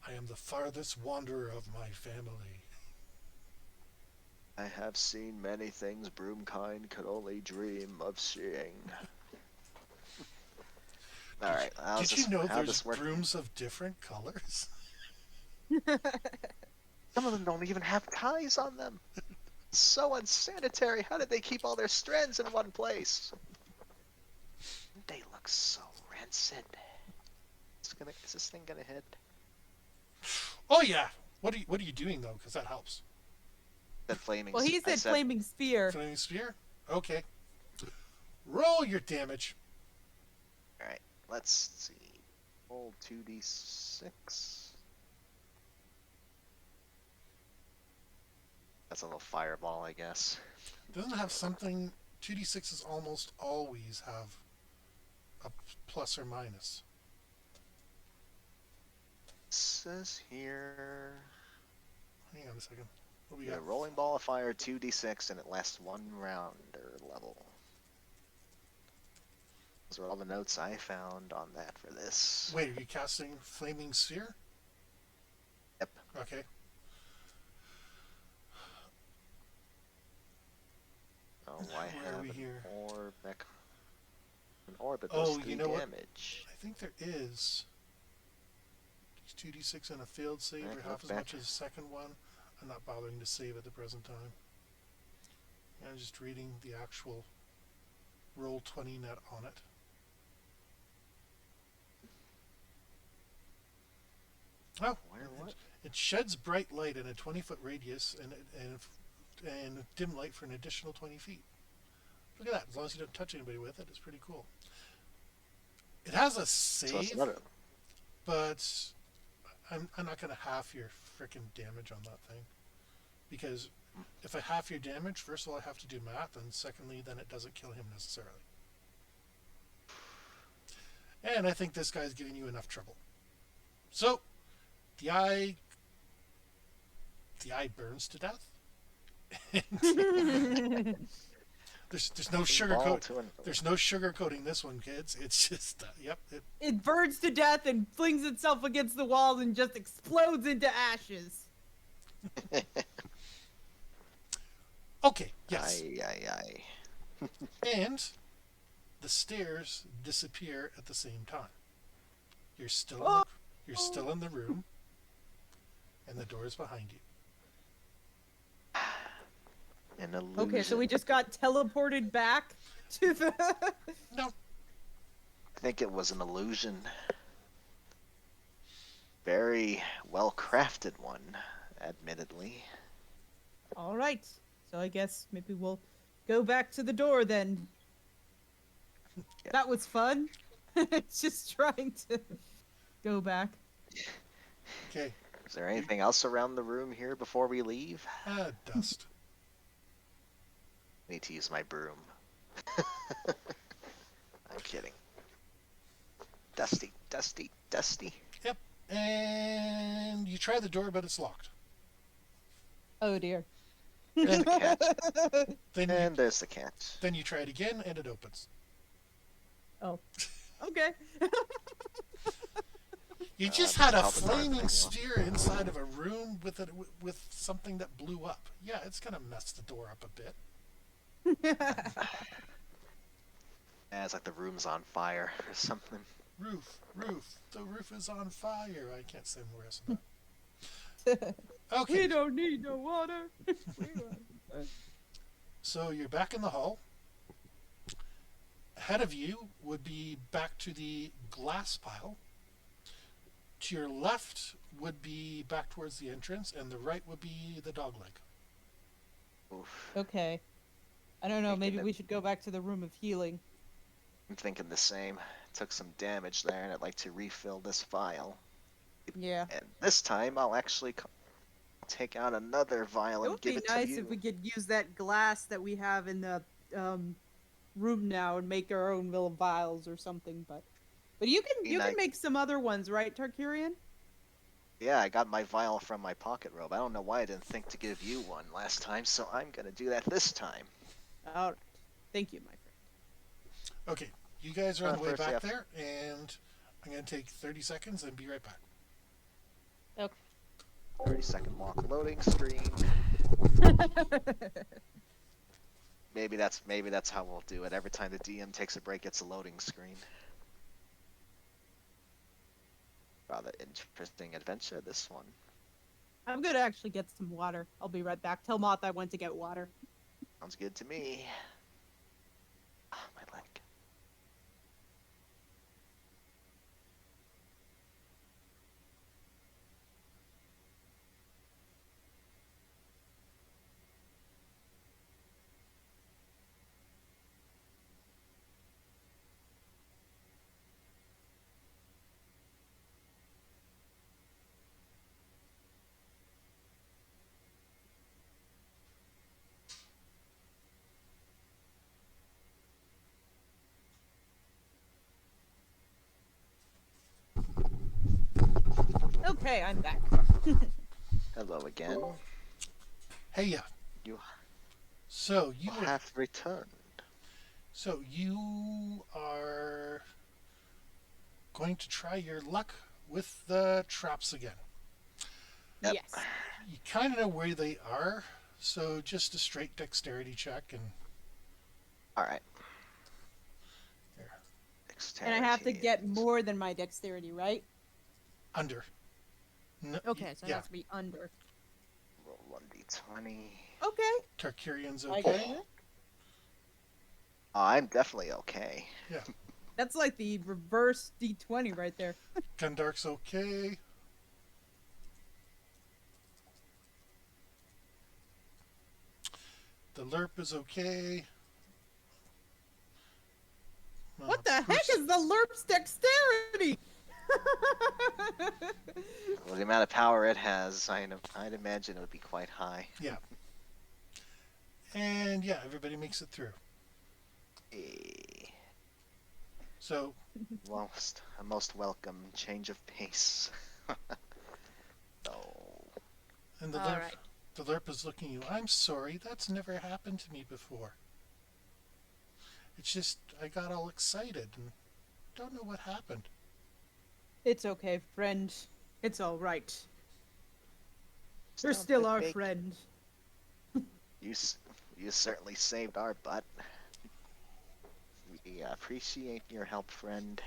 I am the farthest wanderer of my family.
I have seen many things broomkind could only dream of seeing. Alright,
Did you know
how
there's
this work?
brooms of different colors?
Some of them don't even have ties on them. So unsanitary. How did they keep all their strands in one place? They look so rancid. Is this thing gonna hit?
Oh yeah. What are you doing though? Because that helps.
That flaming.
Well, he
I
said flaming spear.
Flaming spear. Okay. Roll your damage.
All right. Let's see. Roll 2d6. That's a little fireball, I guess.
Doesn't it have something? 2d6s almost always have a plus or minus.
It says here.
Hang on a second. What we
Yeah,
got?
rolling ball of fire 2d6 and it lasts 1 round or level. Those are all the notes I found on that for this.
Wait, are you casting flaming sphere?
Yep.
Okay.
Oh, I
Where are
have
we
an
here?
orb an orb that
Oh,
does
you
3
know what?
damage.
I think there is. 2d6 and a failed save
Alright,
are half
look
as
back.
much as the second one. I'm not bothering to save at the present time. I'm just reading the actual roll 20 net on it. Oh,
Where what?
it sheds bright light in a 20-foot radius and dim light for an additional 20 feet. Look at that. As long as you don't touch anybody with it, it's pretty cool. It has a
So it's
save,
another.
but I'm not going to half your frickin' damage on that thing. Because if I half your damage, first of all, I have to do math, and secondly, then it doesn't kill him necessarily. And I think this guy's giving you enough trouble. So, the eye burns to death. There's no there's no sugarcoating this one, kids. It's just yep.
It burns to death and flings itself against the wall and just explodes into ashes.
Okay, yes.
Aye.
And the stairs disappear at the same time. You're still in the room, and the door is behind you.
An illusion.
Okay, so we just got teleported back to the.
No,
I think it was an illusion. Very well crafted one, admittedly.
All right, so I guess maybe we'll go back to the door then.
Yeah.
That was fun. It's just trying to go back.
okay.
Is there anything else around the room here before we leave?
Dust.
I need to use my broom. I'm kidding. Dusty.
Yep. And you try the door, but it's locked.
Oh dear.
And the cat.
Then
And there's the cat.
then you try it again, and it opens.
Oh. Okay.
You just had a
probably not
flaming
very well.
sphere inside of a room with something that blew up. Yeah, it's gonna mess the door up a bit.
Yeah, it's like the room's on fire or something.
Roof. The roof is on fire. I can't say the rest of that. Okay.
We don't need no water.
So you're back in the hall. Ahead of you would be back to the glass pile. To your left would be back towards the entrance, and the right would be the dog leg.
Oof.
Okay. I don't know,
Thinking
maybe
that-
we should go back to the room of healing.
I'm thinking the same. Took some damage there, and I'd like to refill this vial.
Yeah.
And this time, I'll actually take out another vial
It
and
would
give
be
it to
nice
you.
if we could use that glass that we have in the room now and make our own little vials or something, but But you can
mean,
you
I-
can make some other ones, right, Tarkirian?
Yeah, I got my vial from my pocket robe. I don't know why I didn't think to give you one last time, so I'm gonna do that this time.
All right. Thank you, my friend.
Okay, you guys are on the way
First,
back
yeah.
there, and I'm going to take 30 seconds and be right back.
Okay.
30-second walk loading screen. Maybe that's how we'll do it. Every time the DM takes a break, it's a loading screen. Rather interesting adventure, this one.
I'm gonna actually get some water. I'll be right back. Tell Moth I went to get water.
Sounds good to me. Ah, my leg.
Okay, I'm back.
Hello again.
Hey, yeah.
You
So you
have returned.
So you are going to try your luck with the traps again.
Yep.
Yes.
You kind of know where they are, so just a straight dexterity check and
All right.
there,
And I have to
Dexterity
get
is-
more than my dexterity, right?
under. No,
Okay, so it
yeah,
has to be under.
Roll 1d20.
Okay.
Tarkirian's
I
okay.
got it.
Oh, I'm definitely okay.
Yeah,
That's like the reverse D20 right there.
Gundark's okay. The Lerp is okay.
What the heck
Bruce-
is the Lerp's dexterity?
Well, the amount of power it has, I'd imagine it would be quite high.
Yeah. And yeah, everybody makes it through.
Eh,
So
a most welcome change of pace. Oh,
and the
All
Lerp,
right.
the Lerp is looking at you. I'm sorry, that's never happened to me before. It's just I got all excited and don't know what happened.
It's okay, friend. It's all right. You're
sounds
still
like
our
bacon.
friend.
You certainly saved our butt. We appreciate your help, friend.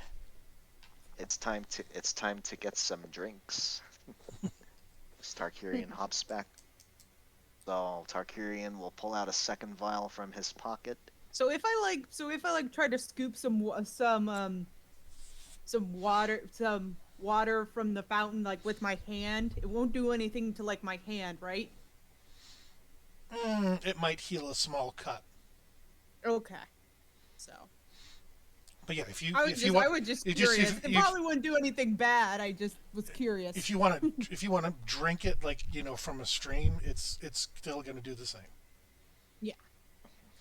It's time to get some drinks. Tarkirian hops back. So Tarkirian will pull out a second vial from his pocket.
So if I try to scoop some water from the fountain like with my hand, it won't do anything to like my hand, right?
It might heal a small cut.
Okay. So
But yeah, if you
I was
if
just
you want
I was just
you just-
curious.
if
It
you-
probably wouldn't do anything bad. I just was curious.
if you want to drink it like from a stream, it's still going to do the same.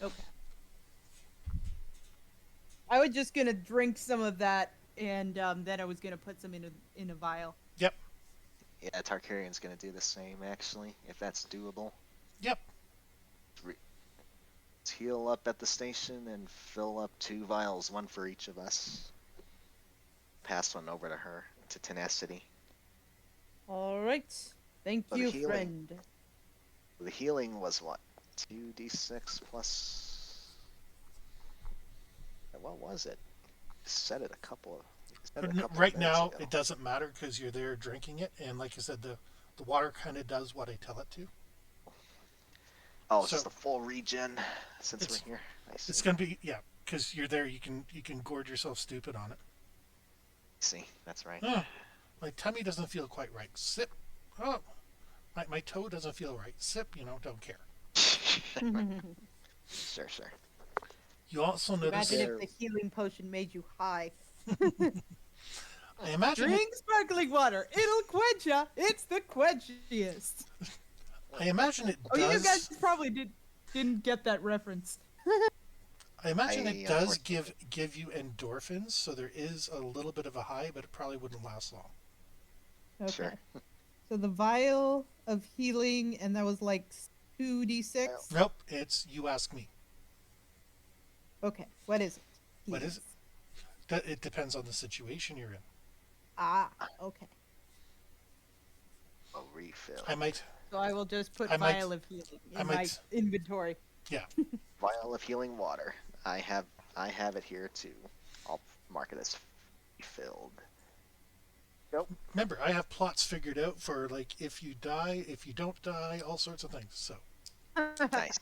Okay. I was just gonna drink some of that, and then I was gonna put some in a vial.
Yep.
Yeah, Tarkirian's gonna do the same actually, if that's doable.
Yep.
Let's heal up at the station and fill up 2 vials, one for each of us. Pass one over to her, to Tenacity.
All right. Thank
For the
you,
healing.
friend.
The healing was what? 2d6 plus. What was it? You said it a couple of. you said it a couple of
Right
minutes
now,
ago.
it doesn't matter because you're there drinking it, and like I said, the water kind of does what I tell it to.
Oh, it's
so-
just a full regen since
It's-
we're here. I see.
It's going to be because you're there. You can gorge yourself stupid on it.
See, that's right.
Oh, my tummy doesn't feel quite right. Sip. Oh, my toe doesn't feel right. Sip. Don't care.
Sure.
You also notice.
Imagine if the healing potion made you high.
I imagine.
Drink sparkling water. It'll quench ya. It's the quenchiest.
I imagine it
Oh, you
does.
guys probably didn't get that reference.
I imagine it
I
does
unfortunately-
give you endorphins, so there is a little bit of a high, but it probably wouldn't last long.
Okay.
Sure.
So the vial of healing, and that was like 2d6.
Nope, it's you ask me.
Okay. What is it?
What is
Please.
it? That it depends on the situation you're in.
Ah. Okay.
A refill.
I might,
So I will just put
I might-
vial of healing
I
in my
might-
inventory.
yeah.
Vial of healing water. I have it here too. I'll mark it as filled.
Remember, I have plots figured out for like if you die, if you don't die, all sorts of things.
Nice.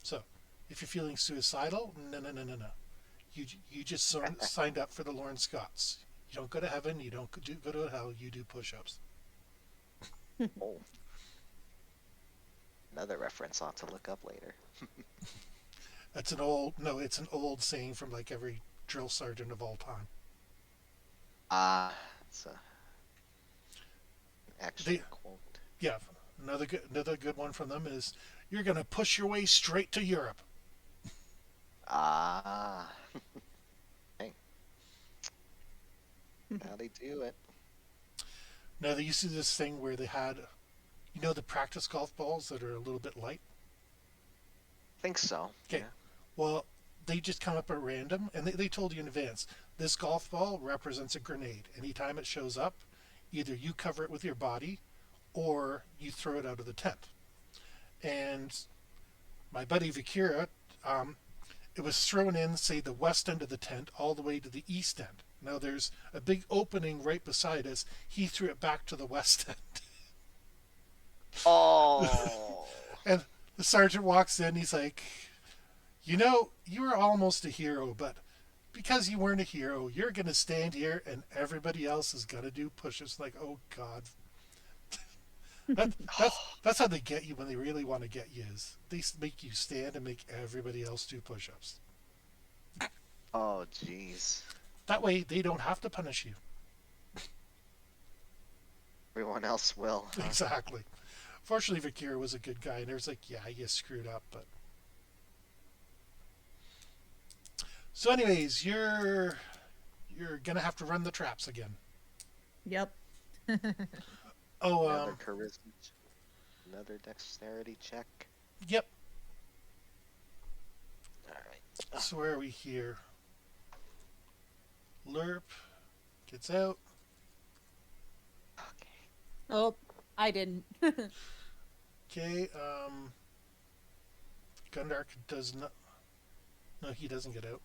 So, if you're feeling suicidal, no. You just signed up for the Lorne Scots. You don't go to heaven. You don't go to hell. You do push-ups.
Oh. Another reference I'll have to look up later.
It's an old saying from like every drill sergeant of all time.
It's a actual
They-
quote.
Yeah, another good one from them is, "You're gonna push your way straight to Europe."
Ah. Hey. How they do it.
Now they used to do this thing where they had, the practice golf balls that are a little bit light.
Think so.
Okay.
Yeah.
Well, they just come up at random, and they told you in advance, this golf ball represents a grenade. Anytime it shows up, either you cover it with your body, or you throw it out of the tent. And my buddy Vikira, it was thrown in, say, the west end of the tent, all the way to the east end. Now there's a big opening right beside us. He threw it back to the west end.
Oh.
And the sergeant walks in, he's like, you were almost a hero, but because you weren't a hero, you're going to stand here and everybody else is going to do push-ups. Like, oh, God. That's how they get you when they really want to get you, is they make you stand and make everybody else do push-ups.
Oh, jeez.
That way, they don't have to punish you.
Everyone else will. Huh?
Exactly. Fortunately, Vikira was a good guy, and it was like, yeah, you screwed up, but... So anyways, you're gonna have to run the traps again.
Yep.
Oh,
Another charisma. Another dexterity check.
yep.
All right.
So where are we here? Lerp gets out.
Okay.
Oh, I didn't.
Okay, Gundark does not... No, he doesn't get out.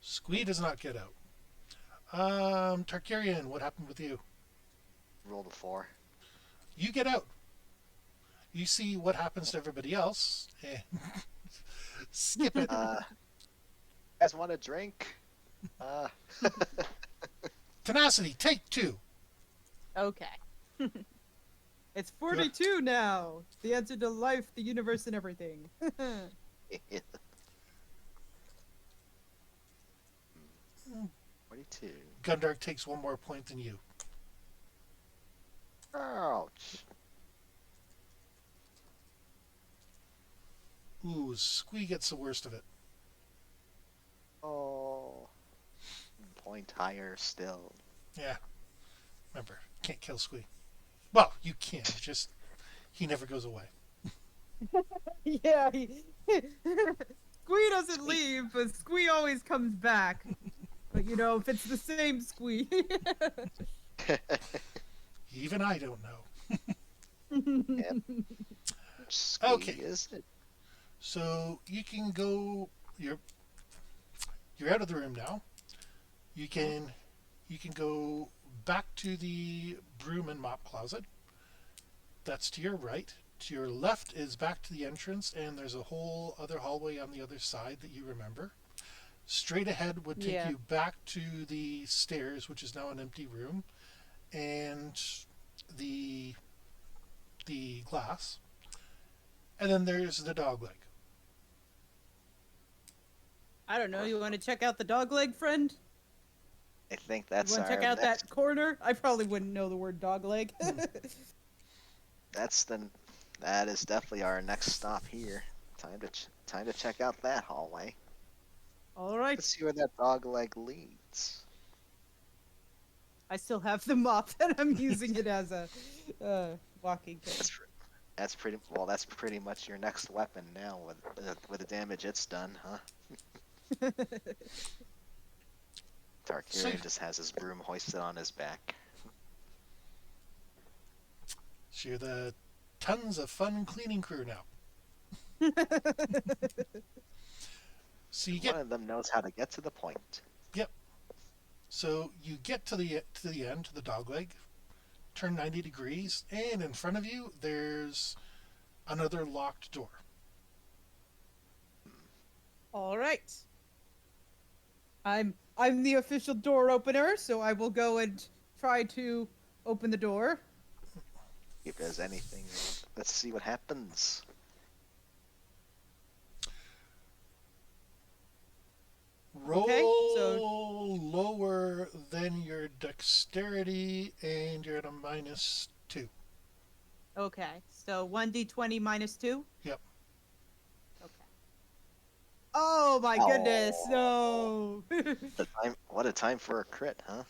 Squee does not get out. Tarkarian, what happened with you?
Roll a 4.
You get out. You see what happens to everybody else, and skip it.
You guys want a drink?
Tenacity, take 2.
Okay. It's 42 now. The answer to life, the universe, and everything.
42.
Gundark takes 1 more point than you.
Ouch.
Ooh, Squee gets the worst of it.
Oh. Point higher still.
Yeah. Remember, can't kill Squee. Well, you can, just he never goes away.
Yeah. Squee doesn't leave, but Squee always comes back. But if it's the same Squee.
Even I don't know.
Squee,
Okay.
is it?
So you can go. You're out of the room now. You can go back to the broom and mop closet. That's to your right. To your left is back to the entrance, and there's a whole other hallway on the other side that you remember. Straight ahead would take
Yeah.
you back to the stairs, which is now an empty room, and the glass. And then there's the dog leg.
I don't know. You want to check out the dog leg, friend?
I think
You
that's
want to
our
check out
next,
that corner? I probably wouldn't know the word dog leg.
That's the That is definitely our next stop here. Time to check out that hallway.
All right.
Let's see where that dog leg leads.
I still have the mop, and I'm using it as a walking cane.
That's pretty well. That's pretty much your next weapon now, with the damage it's done, huh? Tarkirian just has his broom hoisted on his back.
So you're the tons of fun cleaning crew now. So you get
One of them knows how to get to the point.
Yep. So you get to the end, to the dog leg, turn 90 degrees, and in front of you there's another locked door.
All right. I'm the official door opener, so I will go and try to open the door.
If there's anything, let's see what happens.
Roll
Okay, so-
lower than your dexterity, and you're at a -2.
Okay, so 1d20 minus 2?
Yep.
Okay. Oh my goodness, no!
What a time for a crit, huh?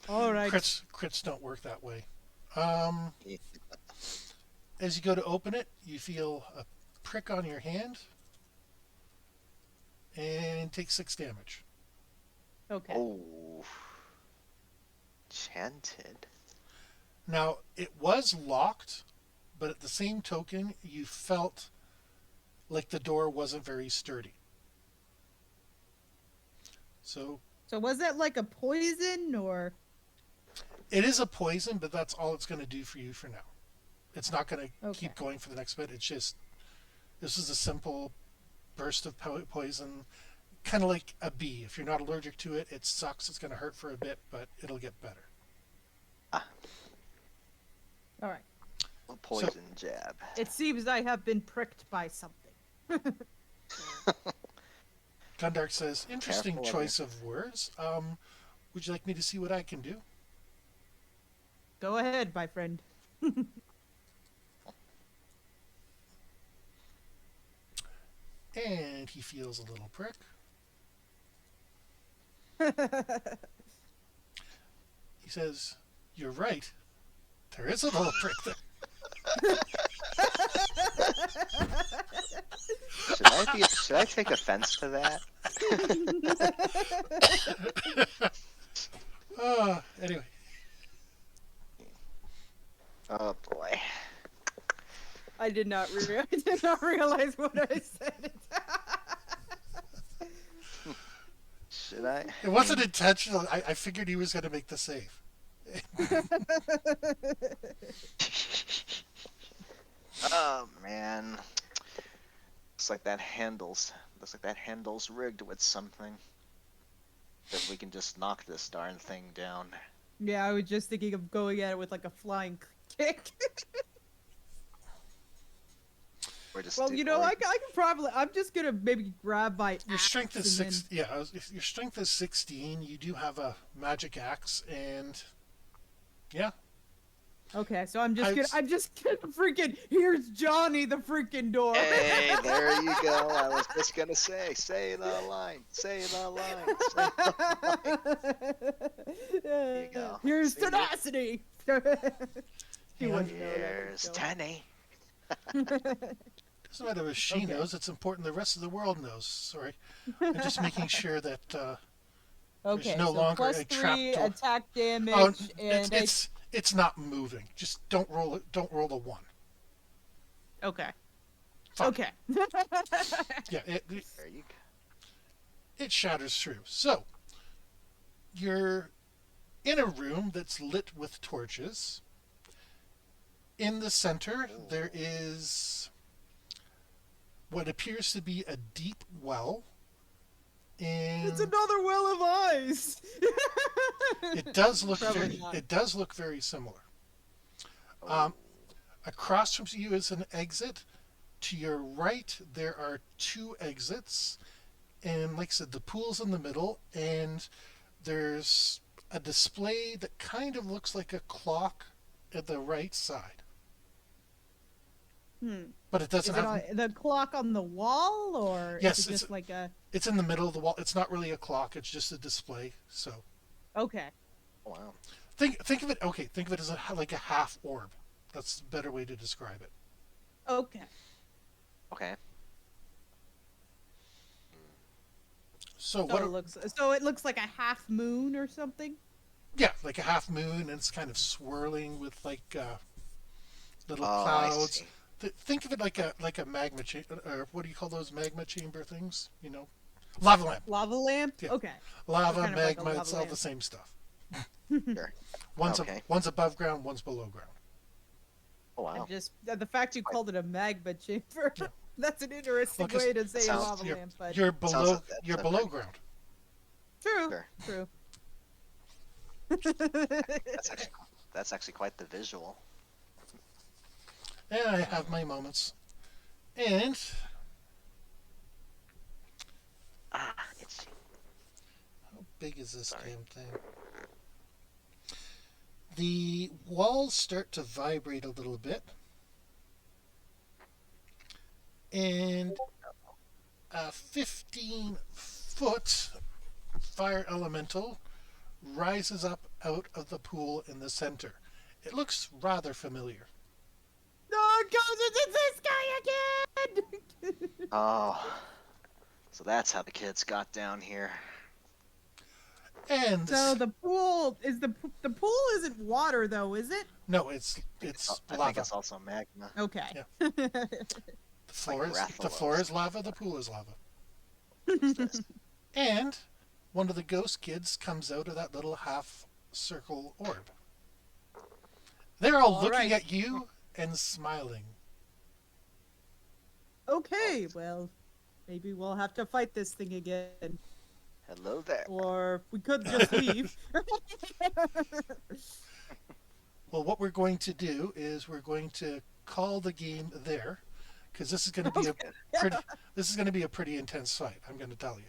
All right.
Crits don't work that way. As you go to open it, you feel a prick on your hand and take 6 damage.
Okay.
Oh, chanted.
Now, it was locked, but at the same token, you felt like the door wasn't very sturdy. So
So was that like a poison or?
it is a poison, but that's all it's going to do for you for now. It's not going to
Okay.
keep going for the next bit. It's just, this is a simple burst of poison, kind of like a bee. If you're not allergic to it, it sucks. It's going to hurt for a bit, but it'll get better.
All right.
A poison jab.
It seems I have been pricked by something.
Gundark says, interesting
Careful of
choice of words. Would you like me to see what I can do?
Go ahead, my friend.
And he feels a little prick. He says, you're right. There is a little prick there.
Should I take offense to that?
Anyway.
Oh boy.
I did not realize what I said.
Should I?
It wasn't intentional. I figured he was going to make the save.
Oh man. Looks like that handle's rigged with something. That we can just knock this darn thing down.
Yeah, I was just thinking of going at it with like a flying kick.
Or just
Well,
do-
you know,
or-
I can probably. I'm just gonna maybe grab my.
Your strength is
axe and
6. Yeah, if your strength is 16, you do have a magic axe, and yeah,
Okay, so I'm
I-
just gonna freaking. Here's Johnny the freaking door.
Hey, there you go. I was just gonna say the line. Say the line. Say the line.
There
you go.
Here's
See?
tenacity. He
Yeah.
wouldn't know that
Here's
was
Tenny.
doesn't matter if she
Okay.
knows. It's important the rest of the world knows. Sorry, I'm just making sure that.
Okay,
no
so
longer
plus
a trap
3
door.
attack damage
Oh,
and
it's not moving. Just don't roll it. Don't roll a 1.
okay.
Fine.
Okay.
Yeah,
There you go.
it shatters through. So you're in a room that's lit with torches. In the center, there is what appears to be a deep well. And
It's another well of eyes.
it does look
Probably not.
very similar. Across from you is an exit. To your right, there are 2 exits, and like I said, the pool's in the middle, and there's a display that kind of looks like a clock at the right side. But it
Is
doesn't
it
have.
on, the clock on the wall, or
Yes,
is it
it's
just like a?
it's in the middle of the wall. It's not really a clock. It's just a display. So
Okay.
Wow.
think of it. Okay, think of it as like a half orb. That's a better way to describe it.
Okay.
Okay.
So
So it looks like a half moon or something.
Yeah, like a half moon, and it's kind of swirling with like little
Oh, I
clouds.
see.
Think of it like a magma chamber, or what do you call those magma chamber things? You know, lava lamp,
Lava lamp.
Yeah.
Okay.
lava,
kind of like a
magma.
lava
It's all
lamp.
the same stuff.
Sure. Okay.
One's above ground, one's below ground.
Oh wow.
And just the fact you called it a magma chamber.
Yeah.
That's an interesting
Well, 'cause
way to say
sounds-
lava
You're,
lamp, but
you're
Sounds
below
like that's
you're
a
below
very-
ground.
true.
Sure.
True.
That's actually quite the visual.
Yeah, I have my moments. And
Ah, it's
how big is this
Sorry.
damn thing? The walls start to vibrate a little bit. And a 15-foot fire elemental rises up out of the pool in the center. It looks rather familiar.
No, goes it's this guy again.
Oh. So that's how the kids got down here.
And
So the pool is the pool isn't water though, is it?
no, it's
I think
lava.
it's also magma.
Okay.
Yeah. The floor
like
is the floor
Rathalos.
is lava. The pool is lava.
What's this?
And one of the ghost kids comes out of that little half circle orb. They're all
All
looking
right.
at you and smiling.
Okay, well, maybe we'll have to fight this thing again,
Hello there.
or we could just leave.
Well, what we're going to do is we're going to call the game there, because this is going to be a pretty intense fight. I'm going to tell you.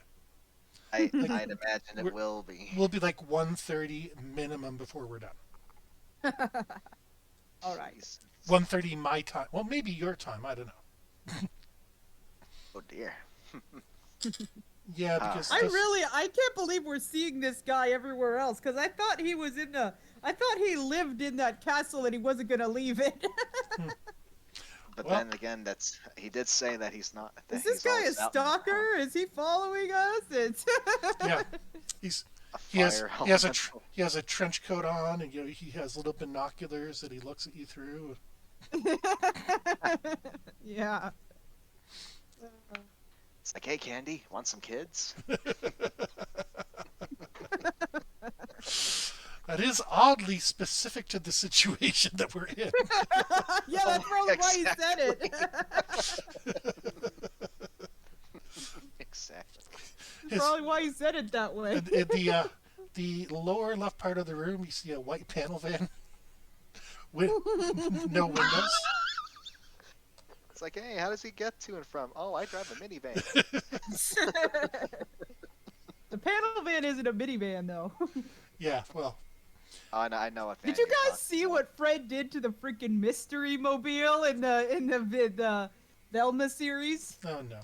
I'd imagine
We're-
it will be.
We'll be like 1:30 minimum before we're done.
All right.
Jeez.
1:30 my time. Well, maybe your time. I don't know.
Oh dear.
Yeah,
Ah.
because
I can't believe we're seeing this guy everywhere else, because I thought he lived in that castle and he wasn't gonna leave it.
But
Well-
then again, he did say that he's not. That
Is this
he's
guy a
always out in the
stalker? Is he following us? It's
yeah, he has
fire
he has a
elemental.
he has a trench coat on, and he has little binoculars that he looks at you through.
yeah.
It's like, hey, Candy, want some kids?
That is oddly specific to the situation that we're in.
Yeah, that's probably why he said it.
Exactly.
His-
Probably why he said it that way.
in the lower left part of the room, you see a white panel van with no windows.
It's like, hey, how does he get to and from? Oh, I drive a minivan.
The panel van isn't a minivan though.
Yeah, well,
Oh, I know what.
Did you guys see what Fred did to the freaking mystery mobile in the Velma series?
oh no.